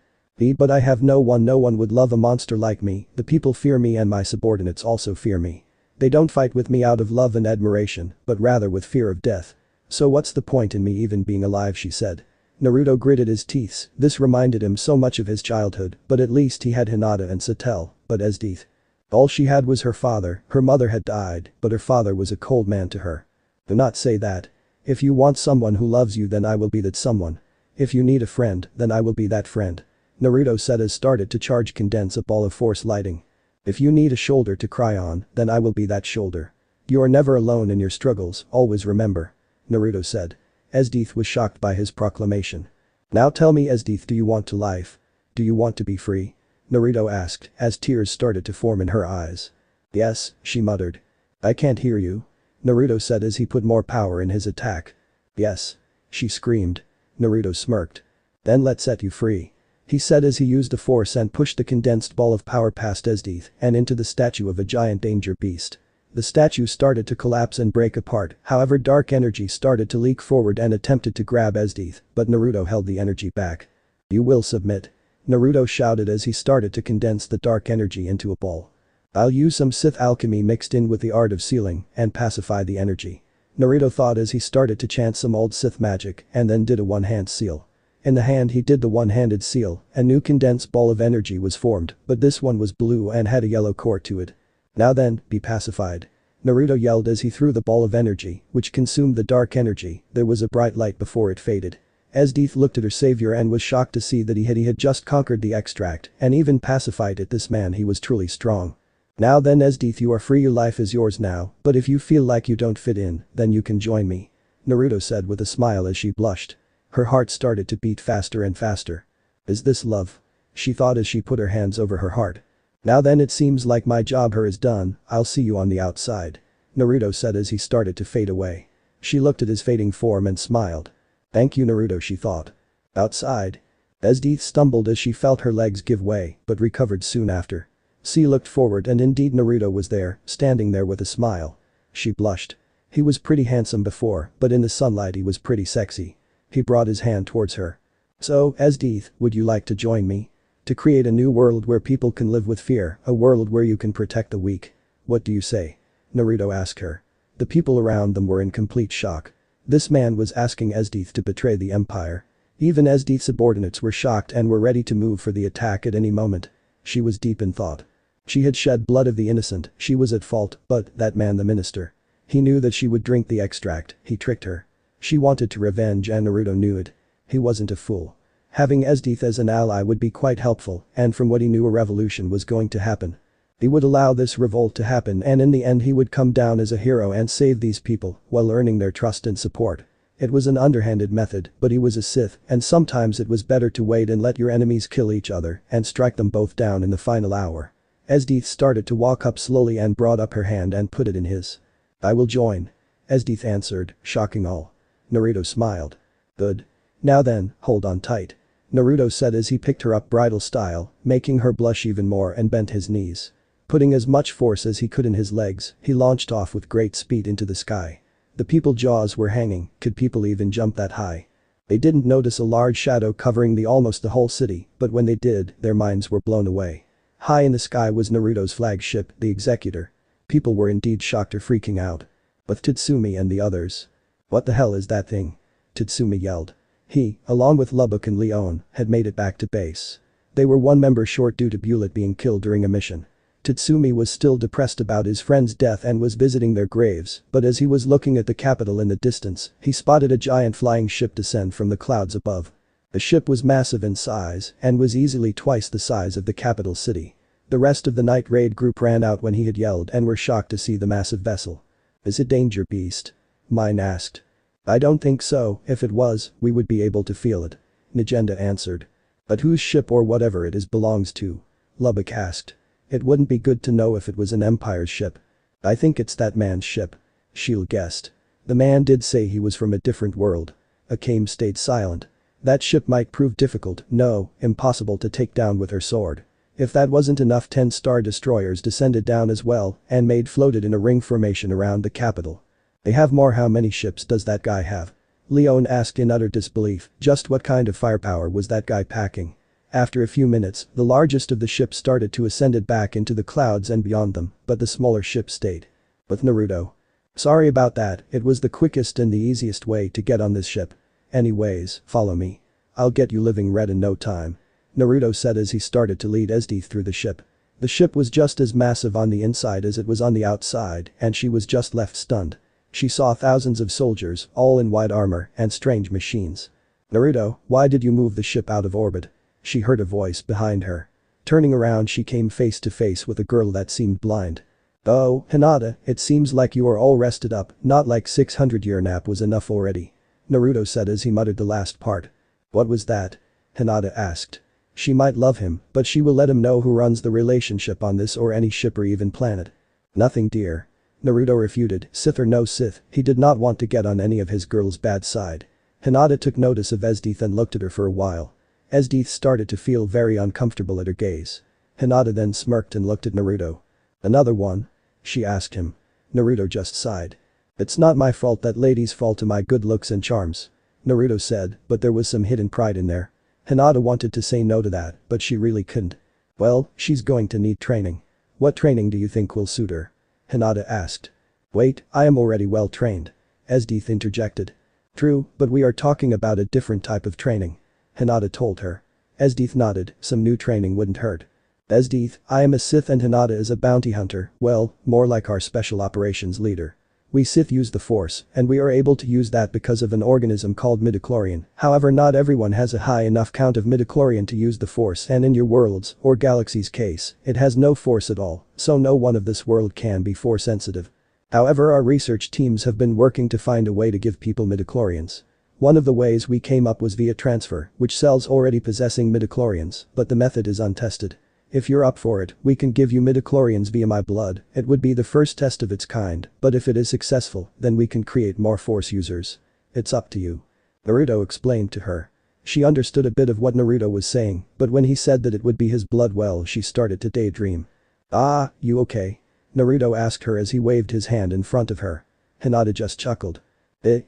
But I have no one would love a monster like me, the people fear me and my subordinates also fear me. They don't fight with me out of love and admiration, but rather with fear of death. So what's the point in me even being alive, she said. Naruto gritted his teeth, this reminded him so much of his childhood, but at least he had Hinata and Satel, but Esdeith. All she had was her father, her mother had died, but her father was a cold man to her. Do not say that. If you want someone who loves you, then I will be that someone. If you need a friend, then I will be that friend. Naruto said as started to charge condense a ball of force lighting. If you need a shoulder to cry on, then I will be that shoulder. You are never alone in your struggles, always remember. Naruto said. Esdeith was shocked by his proclamation. Now tell me, Esdeith, do you want to life? Do you want to be free? Naruto asked as tears started to form in her eyes. Yes, she muttered. I can't hear you. Naruto said as he put more power in his attack. Yes. She screamed. Naruto smirked. Then let's set you free. He said as he used the force and pushed the condensed ball of power past Esdeith and into the statue of a giant danger beast. The statue started to collapse and break apart, however dark energy started to leak forward and attempted to grab Esdeith, but Naruto held the energy back. You will submit. Naruto shouted as he started to condense the dark energy into a ball. I'll use some Sith alchemy mixed in with the art of sealing and pacify the energy. Naruto thought as he started to chant some old Sith magic and then did a one-hand seal. In the hand he did the one-handed seal, a new condensed ball of energy was formed, but this one was blue and had a yellow core to it. Now then, be pacified. Naruto yelled as he threw the ball of energy, which consumed the dark energy. There was a bright light before it faded. Esdeith looked at her savior and was shocked to see that he had just conquered the extract and even pacified it. This man, he was truly strong. Now then, Esdeith, you are free, your life is yours now, but if you feel like you don't fit in, then you can join me. Naruto said with a smile as she blushed. Her heart started to beat faster and faster. Is this love? She thought as she put her hands over her heart. Now then, it seems like my job here is done, I'll see you on the outside. Naruto said as he started to fade away. She looked at his fading form and smiled. Thank you, Naruto, she thought. Outside. Esdeith stumbled as she felt her legs give way, but recovered soon after. She looked forward and indeed Naruto was there, standing there with a smile. She blushed. He was pretty handsome before, but in the sunlight he was pretty sexy. He brought his hand towards her. So, Esdeith, would you like to join me? To create a new world where people can live with fear, a world where you can protect the weak. What do you say? Naruto asked her. The people around them were in complete shock. This man was asking Esdeith to betray the empire. Even Esdeith's subordinates were shocked and were ready to move for the attack at any moment. She was deep in thought. She had shed blood of the innocent, she was at fault, but that man, the minister. He knew that she would drink the extract, he tricked her. She wanted to revenge and Naruto knew it. He wasn't a fool. Having Esdeath as an ally would be quite helpful, and from what he knew a revolution was going to happen. He would allow this revolt to happen and in the end he would come down as a hero and save these people while earning their trust and support. It was an underhanded method, but he was a Sith and sometimes it was better to wait and let your enemies kill each other and strike them both down in the final hour. Esdeath started to walk up slowly and brought up her hand and put it in his. "I will join." Esdeath answered, shocking all. Naruto smiled. "Good. Now then, hold on tight," Naruto said as he picked her up bridal style, making her blush even more and bent his knees. Putting as much force as he could in his legs, he launched off with great speed into the sky. The people's jaws were hanging, could people even jump that high? They didn't notice a large shadow covering almost the whole city, but when they did, their minds were blown away. High in the sky was Naruto's flagship, the Executor. People were indeed shocked or freaking out. With Tatsumi and the others. "What the hell is that thing?" Tatsumi yelled. He, along with Lubbock and Leon, had made it back to base. They were one member short due to Bullet being killed during a mission. Tatsumi was still depressed about his friend's death and was visiting their graves, but as he was looking at the capital in the distance, he spotted a giant flying ship descend from the clouds above. The ship was massive in size and was easily twice the size of the capital city. The rest of the night raid group ran out when he had yelled and were shocked to see the massive vessel. "Is it Danger Beast?" Mine asked. "I don't think so, if it was, we would be able to feel it," Nagenda answered. "But whose ship or whatever it is belongs to?" Lubbock asked. "It wouldn't be good to know if it was an Empire's ship." "I think it's that man's ship," Shield guessed. The man did say he was from a different world. Akame stayed silent. "That ship might prove difficult, no, impossible to take down with her sword." If that wasn't enough 10 Star Destroyers descended down as well and made floated in a ring formation around the capital. "They have more. How many ships does that guy have?" Leon asked in utter disbelief, just what kind of firepower was that guy packing? After a few minutes, the largest of the ships started to ascend back into the clouds and beyond them, but the smaller ship stayed. With Naruto. "Sorry about that, it was the quickest and the easiest way to get on this ship. Anyways, follow me. I'll get you living red in no time," Naruto said as he started to lead Esdeath through the ship. The ship was just as massive on the inside as it was on the outside and she was just left stunned. She saw thousands of soldiers, all in white armor and strange machines. "Naruto, why did you move the ship out of orbit?" She heard a voice behind her. Turning around she came face to face with a girl that seemed blind. "Oh, Hinata, it seems like you are all rested up, not like 600-year nap was enough already," Naruto said as he muttered the last part. "What was that?" Hinata asked. She might love him, but she will let him know who runs the relationship on this or any ship or even planet. "Nothing, dear," Naruto refuted, Sith or no Sith, he did not want to get on any of his girl's bad side. Hinata took notice of Esdeath and looked at her for a while. Esdeath started to feel very uncomfortable at her gaze. Hinata then smirked and looked at Naruto. "Another one?" she asked him. Naruto just sighed. "It's not my fault, that lady's fault to my good looks and charms," Naruto said, but there was some hidden pride in there. Hinata wanted to say no to that, but she really couldn't. "Well, she's going to need training." "What training do you think will suit her?" Hinata asked. "Wait, I am already well trained," Esdeath interjected. "True, but we are talking about a different type of training," Hinata told her. Esdeath nodded, some new training wouldn't hurt. "Esdeath, I am a Sith and Hinata is a bounty hunter, well, more like our special operations leader. We Sith use the Force, and we are able to use that because of an organism called midichlorian. However, not everyone has a high enough count of midichlorian to use the Force, and in your world's, or galaxy's case, it has no Force at all, so no one of this world can be Force sensitive. However, our research teams have been working to find a way to give people midichlorians. One of the ways we came up was via transfer, which cells already possessing midichlorians, but the method is untested. If you're up for it, we can give you midichlorians via my blood. It would be the first test of its kind, but if it is successful, then we can create more Force users. It's up to you," Naruto explained to her. She understood a bit of what Naruto was saying, but when he said that it would be his blood, well, she started to daydream. "Ah, you okay?" Naruto asked her as he waved his hand in front of her. Hinata just chuckled.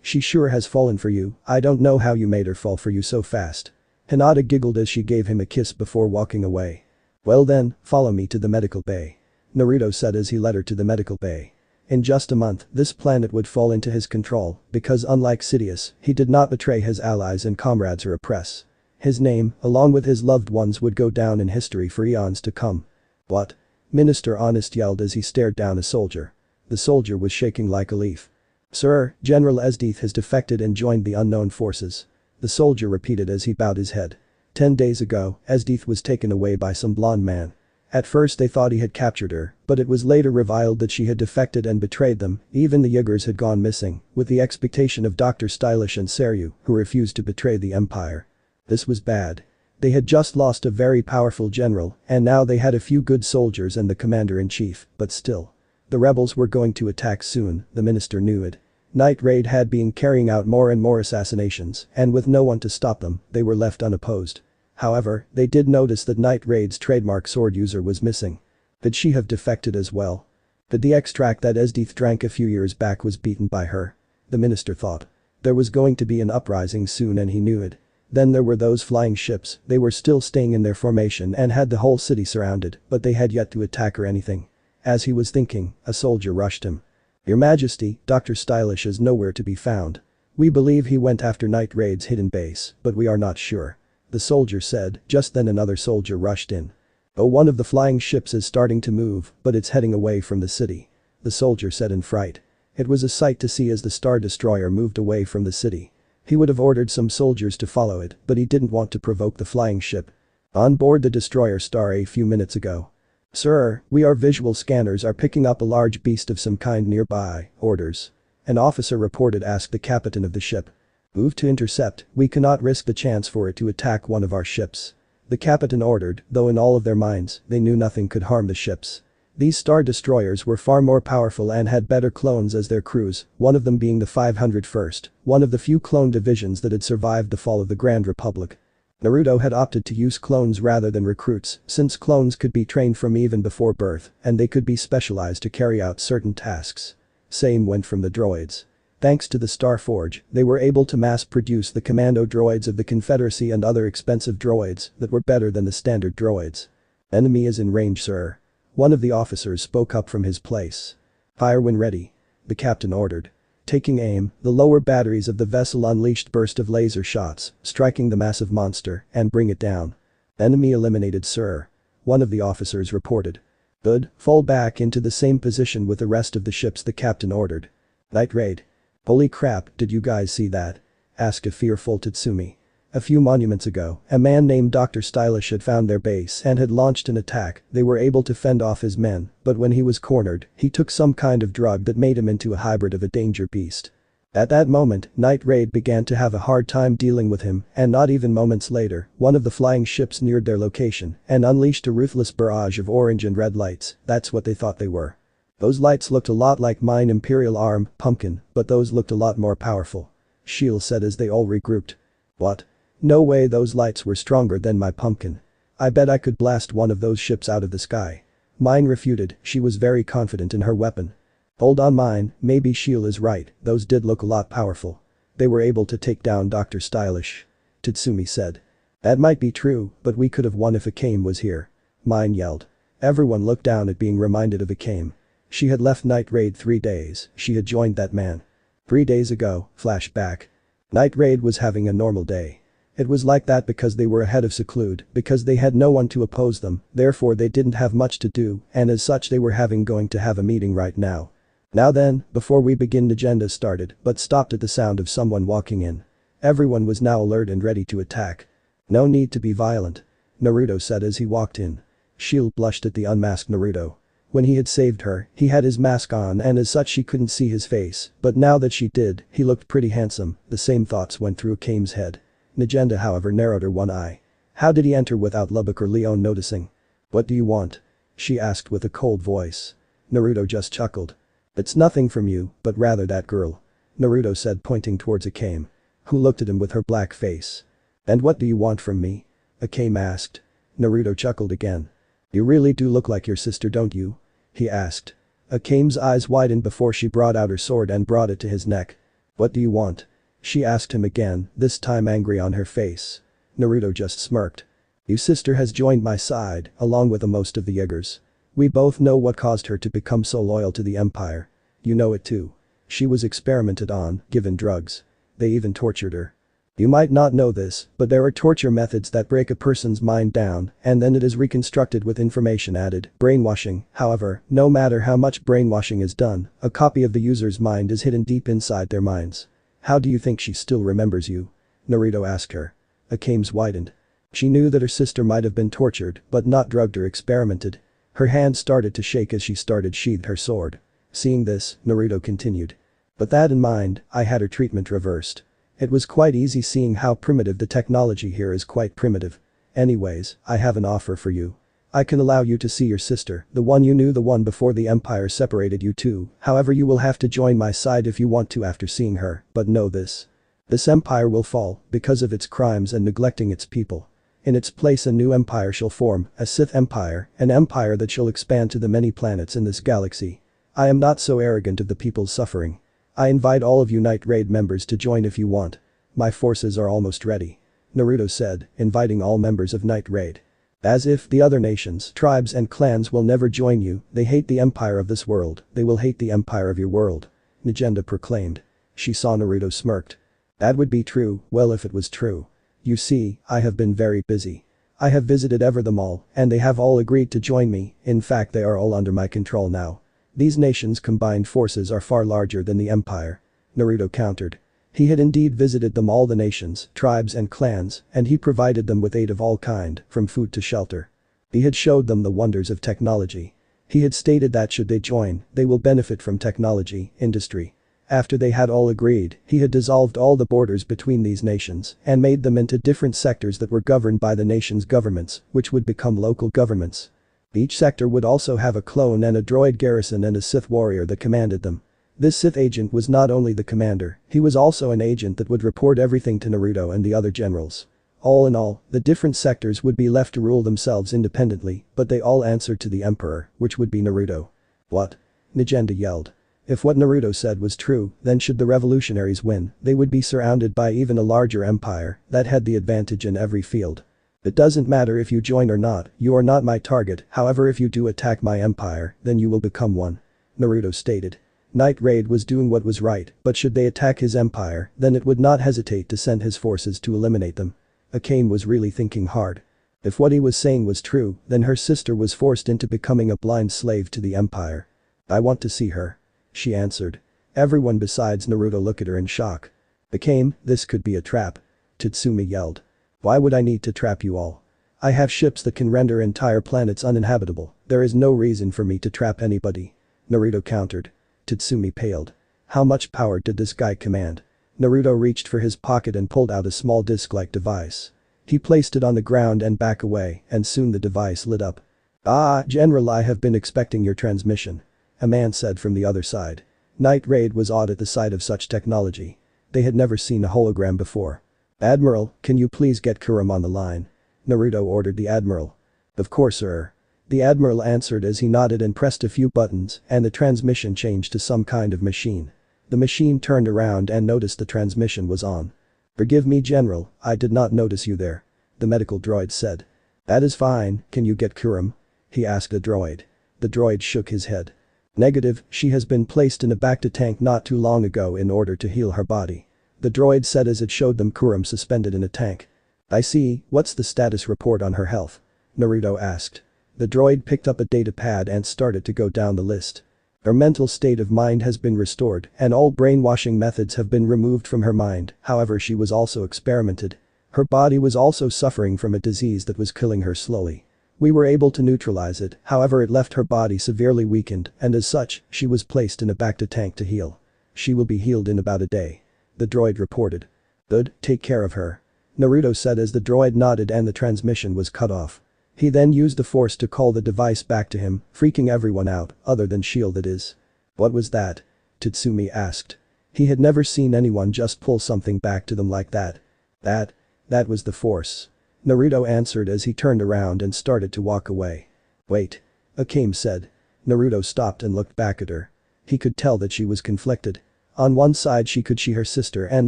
She sure has fallen for you, I don't know how you made her fall for you so fast." Hinata giggled as she gave him a kiss before walking away. "Well then, follow me to the medical bay," Naruto said as he led her to the medical bay. In just a month, this planet would fall into his control, because unlike Sidious, he did not betray his allies and comrades or oppress. His name, along with his loved ones, would go down in history for eons to come. "What?" Minister Honest yelled as he stared down a soldier. The soldier was shaking like a leaf. Sir, General Esdeath has defected and joined the unknown forces. The soldier repeated as he bowed his head. 10 days ago, Esdeath was taken away by some blonde man. At first they thought he had captured her, but it was later revealed that she had defected and betrayed them. Even the Yagers had gone missing, with the expectation of Dr. Stylish and Seryu, who refused to betray the Empire. This was bad. They had just lost a very powerful general, and now they had a few good soldiers and the commander-in-chief, but still. The rebels were going to attack soon, the minister knew it. Night Raid had been carrying out more and more assassinations, and with no one to stop them, they were left unopposed. However, they did notice that Night Raid's trademark sword user was missing. Could she have defected as well? The extract that Esdeath drank a few years back was beaten by her. The minister thought. There was going to be an uprising soon and he knew it. Then there were those flying ships, they were still staying in their formation and had the whole city surrounded, but they had yet to attack or anything. As he was thinking, a soldier rushed him. Your Majesty, Dr. Stylish is nowhere to be found. We believe he went after Night Raid's hidden base, but we are not sure. The soldier said. Just then another soldier rushed in. Oh, one of the flying ships is starting to move, but it's heading away from the city. The soldier said in fright. It was a sight to see as the Star Destroyer moved away from the city. He would have ordered some soldiers to follow it, but he didn't want to provoke the flying ship. On board the destroyer Star a few minutes ago. Sir, our visual scanners are picking up a large beast of some kind nearby, orders. An officer reported asked the captain of the ship. Move to intercept, we cannot risk the chance for it to attack one of our ships. The captain ordered, though in all of their minds, they knew nothing could harm the ships. These star destroyers were far more powerful and had better clones as their crews, one of them being the 501st, one of the few clone divisions that had survived the fall of the Grand Republic. Naruto had opted to use clones rather than recruits, since clones could be trained from even before birth, and they could be specialized to carry out certain tasks. Same went from the droids. Thanks to the Star Forge, they were able to mass-produce the commando droids of the Confederacy and other expensive droids that were better than the standard droids. Enemy is in range, sir. One of the officers spoke up from his place. Fire when ready. The captain ordered. Taking aim, the lower batteries of the vessel unleashed burst of laser shots, striking the massive monster, and bring it down. Enemy eliminated, sir. One of the officers reported. Good, fall back into the same position with the rest of the ships, the captain ordered. Night Raid. Holy crap, did you guys see that? Asked a fearful Tatsumi. A few monuments ago, a man named Dr. Stylish had found their base and had launched an attack. They were able to fend off his men, but when he was cornered, he took some kind of drug that made him into a hybrid of a danger beast. At that moment, Night Raid began to have a hard time dealing with him, and not even moments later, one of the flying ships neared their location and unleashed a ruthless barrage of orange and red lights. That's what they thought they were. Those lights looked a lot like mine Imperial Arm, Pumpkin, but those looked a lot more powerful. Shield said as they all regrouped. What? No way, those lights were stronger than my Pumpkin. I bet I could blast one of those ships out of the sky. Mine refuted, she was very confident in her weapon. Hold on, Mine, maybe Shield is right, those did look a lot powerful. They were able to take down Dr. Stylish. Tatsumi said. That might be true, but we could have won if Akame was here. Mine yelled. Everyone looked down at being reminded of Akame. She had left Night Raid 3 days, she had joined that man. 3 days ago, flashback. Night Raid was having a normal day. It was like that because they were ahead of Seclude, because they had no one to oppose them, therefore they didn't have much to do, and as such they were going to have a meeting right now. Now then, before we begin, the agenda started, but stopped at the sound of someone walking in. Everyone was now alert and ready to attack. No need to be violent. Naruto said as he walked in. Shield blushed at the unmasked Naruto. When he had saved her, he had his mask on and as such she couldn't see his face, but now that she did, he looked pretty handsome. The same thoughts went through Akame's head. Najenda however narrowed her one eye. How did he enter without Lubbock or Leon noticing? What do you want? She asked with a cold voice. Naruto just chuckled. It's nothing from you, but rather that girl. Naruto said pointing towards Akame. Who looked at him with her black face. And what do you want from me? Akame asked. Naruto chuckled again. You really do look like your sister, don't you? He asked. Akame's eyes widened before she brought out her sword and brought it to his neck. What do you want? She asked him again, this time angry on her face. Naruto just smirked. Your sister has joined my side, along with most of the Yagers. We both know what caused her to become so loyal to the Empire. You know it too. She was experimented on, given drugs. They even tortured her. You might not know this, but there are torture methods that break a person's mind down and then it is reconstructed with information added. Brainwashing, however, no matter how much brainwashing is done, a copy of the user's mind is hidden deep inside their minds. How do you think she still remembers you? Naruto asked her. Akame's widened. She knew that her sister might have been tortured, but not drugged or experimented. Her hand started to shake as she started sheathed her sword. Seeing this, Naruto continued. But that in mind, I had her treatment reversed. It was quite easy seeing how primitive the technology here is quite primitive. Anyways, I have an offer for you. I can allow you to see your sister, the one you knew, the one before the empire separated you two, however you will have to join my side if you want to after seeing her, but know this. This empire will fall, because of its crimes and neglecting its people. In its place a new empire shall form, a Sith empire, an empire that shall expand to the many planets in this galaxy. I am not so arrogant of the people's suffering. I invite all of you Night Raid members to join if you want. My forces are almost ready. Naruto said, inviting all members of Night Raid. As if the other nations, tribes and clans will never join you, they hate the empire of this world, they will hate the empire of your world. Negenda proclaimed. She saw Naruto smirked. That would be true, well if it was true. You see, I have been very busy. I have visited them all, and they have all agreed to join me, in fact they are all under my control now. These nations' combined forces are far larger than the empire. Naruto countered. He had indeed visited them all, the nations, tribes and clans, and he provided them with aid of all kind, from food to shelter. He had showed them the wonders of technology. He had stated that should they join, they will benefit from technology, industry. After they had all agreed, he had dissolved all the borders between these nations and made them into different sectors that were governed by the nation's governments, which would become local governments. Each sector would also have a clone and a droid garrison and a Sith warrior that commanded them. This Sith agent was not only the commander, he was also an agent that would report everything to Naruto and the other generals. All in all, the different sectors would be left to rule themselves independently, but they all answered to the emperor, which would be Naruto. What? Negenda yelled. If what Naruto said was true, then should the revolutionaries win, they would be surrounded by even a larger empire that had the advantage in every field. It doesn't matter if you join or not, you are not my target, however if you do attack my empire, then you will become one. Naruto stated. Night Raid was doing what was right, but should they attack his empire, then it would not hesitate to send his forces to eliminate them. Akane was really thinking hard. If what he was saying was true, then her sister was forced into becoming a blind slave to the empire. I want to see her. She answered. Everyone besides Naruto looked at her in shock. Akane, this could be a trap. Tatsumi yelled. Why would I need to trap you all? I have ships that can render entire planets uninhabitable, there is no reason for me to trap anybody. Naruto countered. Tatsumi paled. How much power did this guy command? Naruto reached for his pocket and pulled out a small disc-like device. He placed it on the ground and back away, and soon the device lit up. Ah, General, I have been expecting your transmission. A man said from the other side. Night Raid was awed at the sight of such technology. They had never seen a hologram before. Admiral, can you please get Kurum on the line? Naruto ordered the admiral. Of course, sir. The admiral answered as he nodded and pressed a few buttons, and the transmission changed to some kind of machine. The machine turned around and noticed the transmission was on. Forgive me, General, I did not notice you there. The medical droid said. That is fine, can you get Kurum? He asked the droid. The droid shook his head. Negative, she has been placed in a Bacta tank not too long ago in order to heal her body. The droid said as it showed them Kurum suspended in a tank. I see, what's the status report on her health? Naruto asked. The droid picked up a datapad and started to go down the list. Her mental state of mind has been restored and all brainwashing methods have been removed from her mind, however she was also experimented. Her body was also suffering from a disease that was killing her slowly. We were able to neutralize it, however it left her body severely weakened and as such, she was placed in a Bacta tank to heal. She will be healed in about a day. The droid reported. Good, take care of her. Naruto said as the droid nodded and the transmission was cut off. He then used the force to call the device back to him, freaking everyone out, other than Shield that is. What was that? Tatsumi asked. He had never seen anyone just pull something back to them like that. That was the force. Naruto answered as he turned around and started to walk away. Wait. Akame said. Naruto stopped and looked back at her. He could tell that she was conflicted. On one side she could see her sister and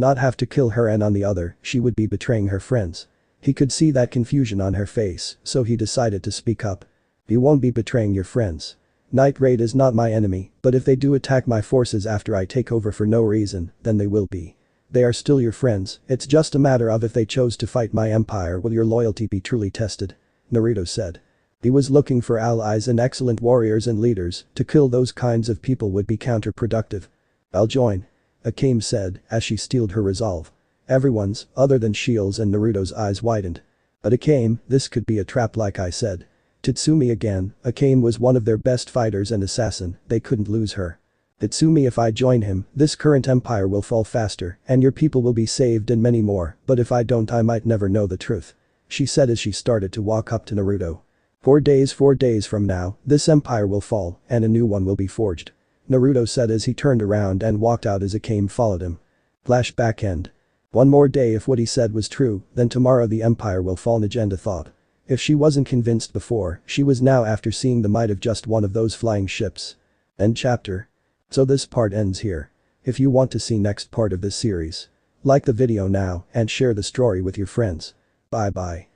not have to kill her, and on the other, she would be betraying her friends. He could see that confusion on her face, so he decided to speak up. You won't be betraying your friends. Night Raid is not my enemy, but if they do attack my forces after I take over for no reason, then they will be. They are still your friends, it's just a matter of if they chose to fight my empire will your loyalty be truly tested. Naruto said. He was looking for allies and excellent warriors and leaders, to kill those kinds of people would be counterproductive. I'll join. Akame said, as she steeled her resolve. Everyone's, other than Shields and Naruto's eyes widened. But Akame, this could be a trap like I said. Tatsumi again, Akame was one of their best fighters and assassin, they couldn't lose her. Tatsumi, if I join him, this current empire will fall faster, and your people will be saved and many more, but if I don't I might never know the truth. She said as she started to walk up to Naruto. 4 days from now, this empire will fall, and a new one will be forged. Naruto said as he turned around and walked out as Akame followed him. Flashback end. 1 more day if what he said was true, then tomorrow the empire will fall, Najenda thought. If she wasn't convinced before, she was now after seeing the might of just one of those flying ships. End chapter. So this part ends here. If you want to see next part of this series, like the video now and share the story with your friends. Bye bye.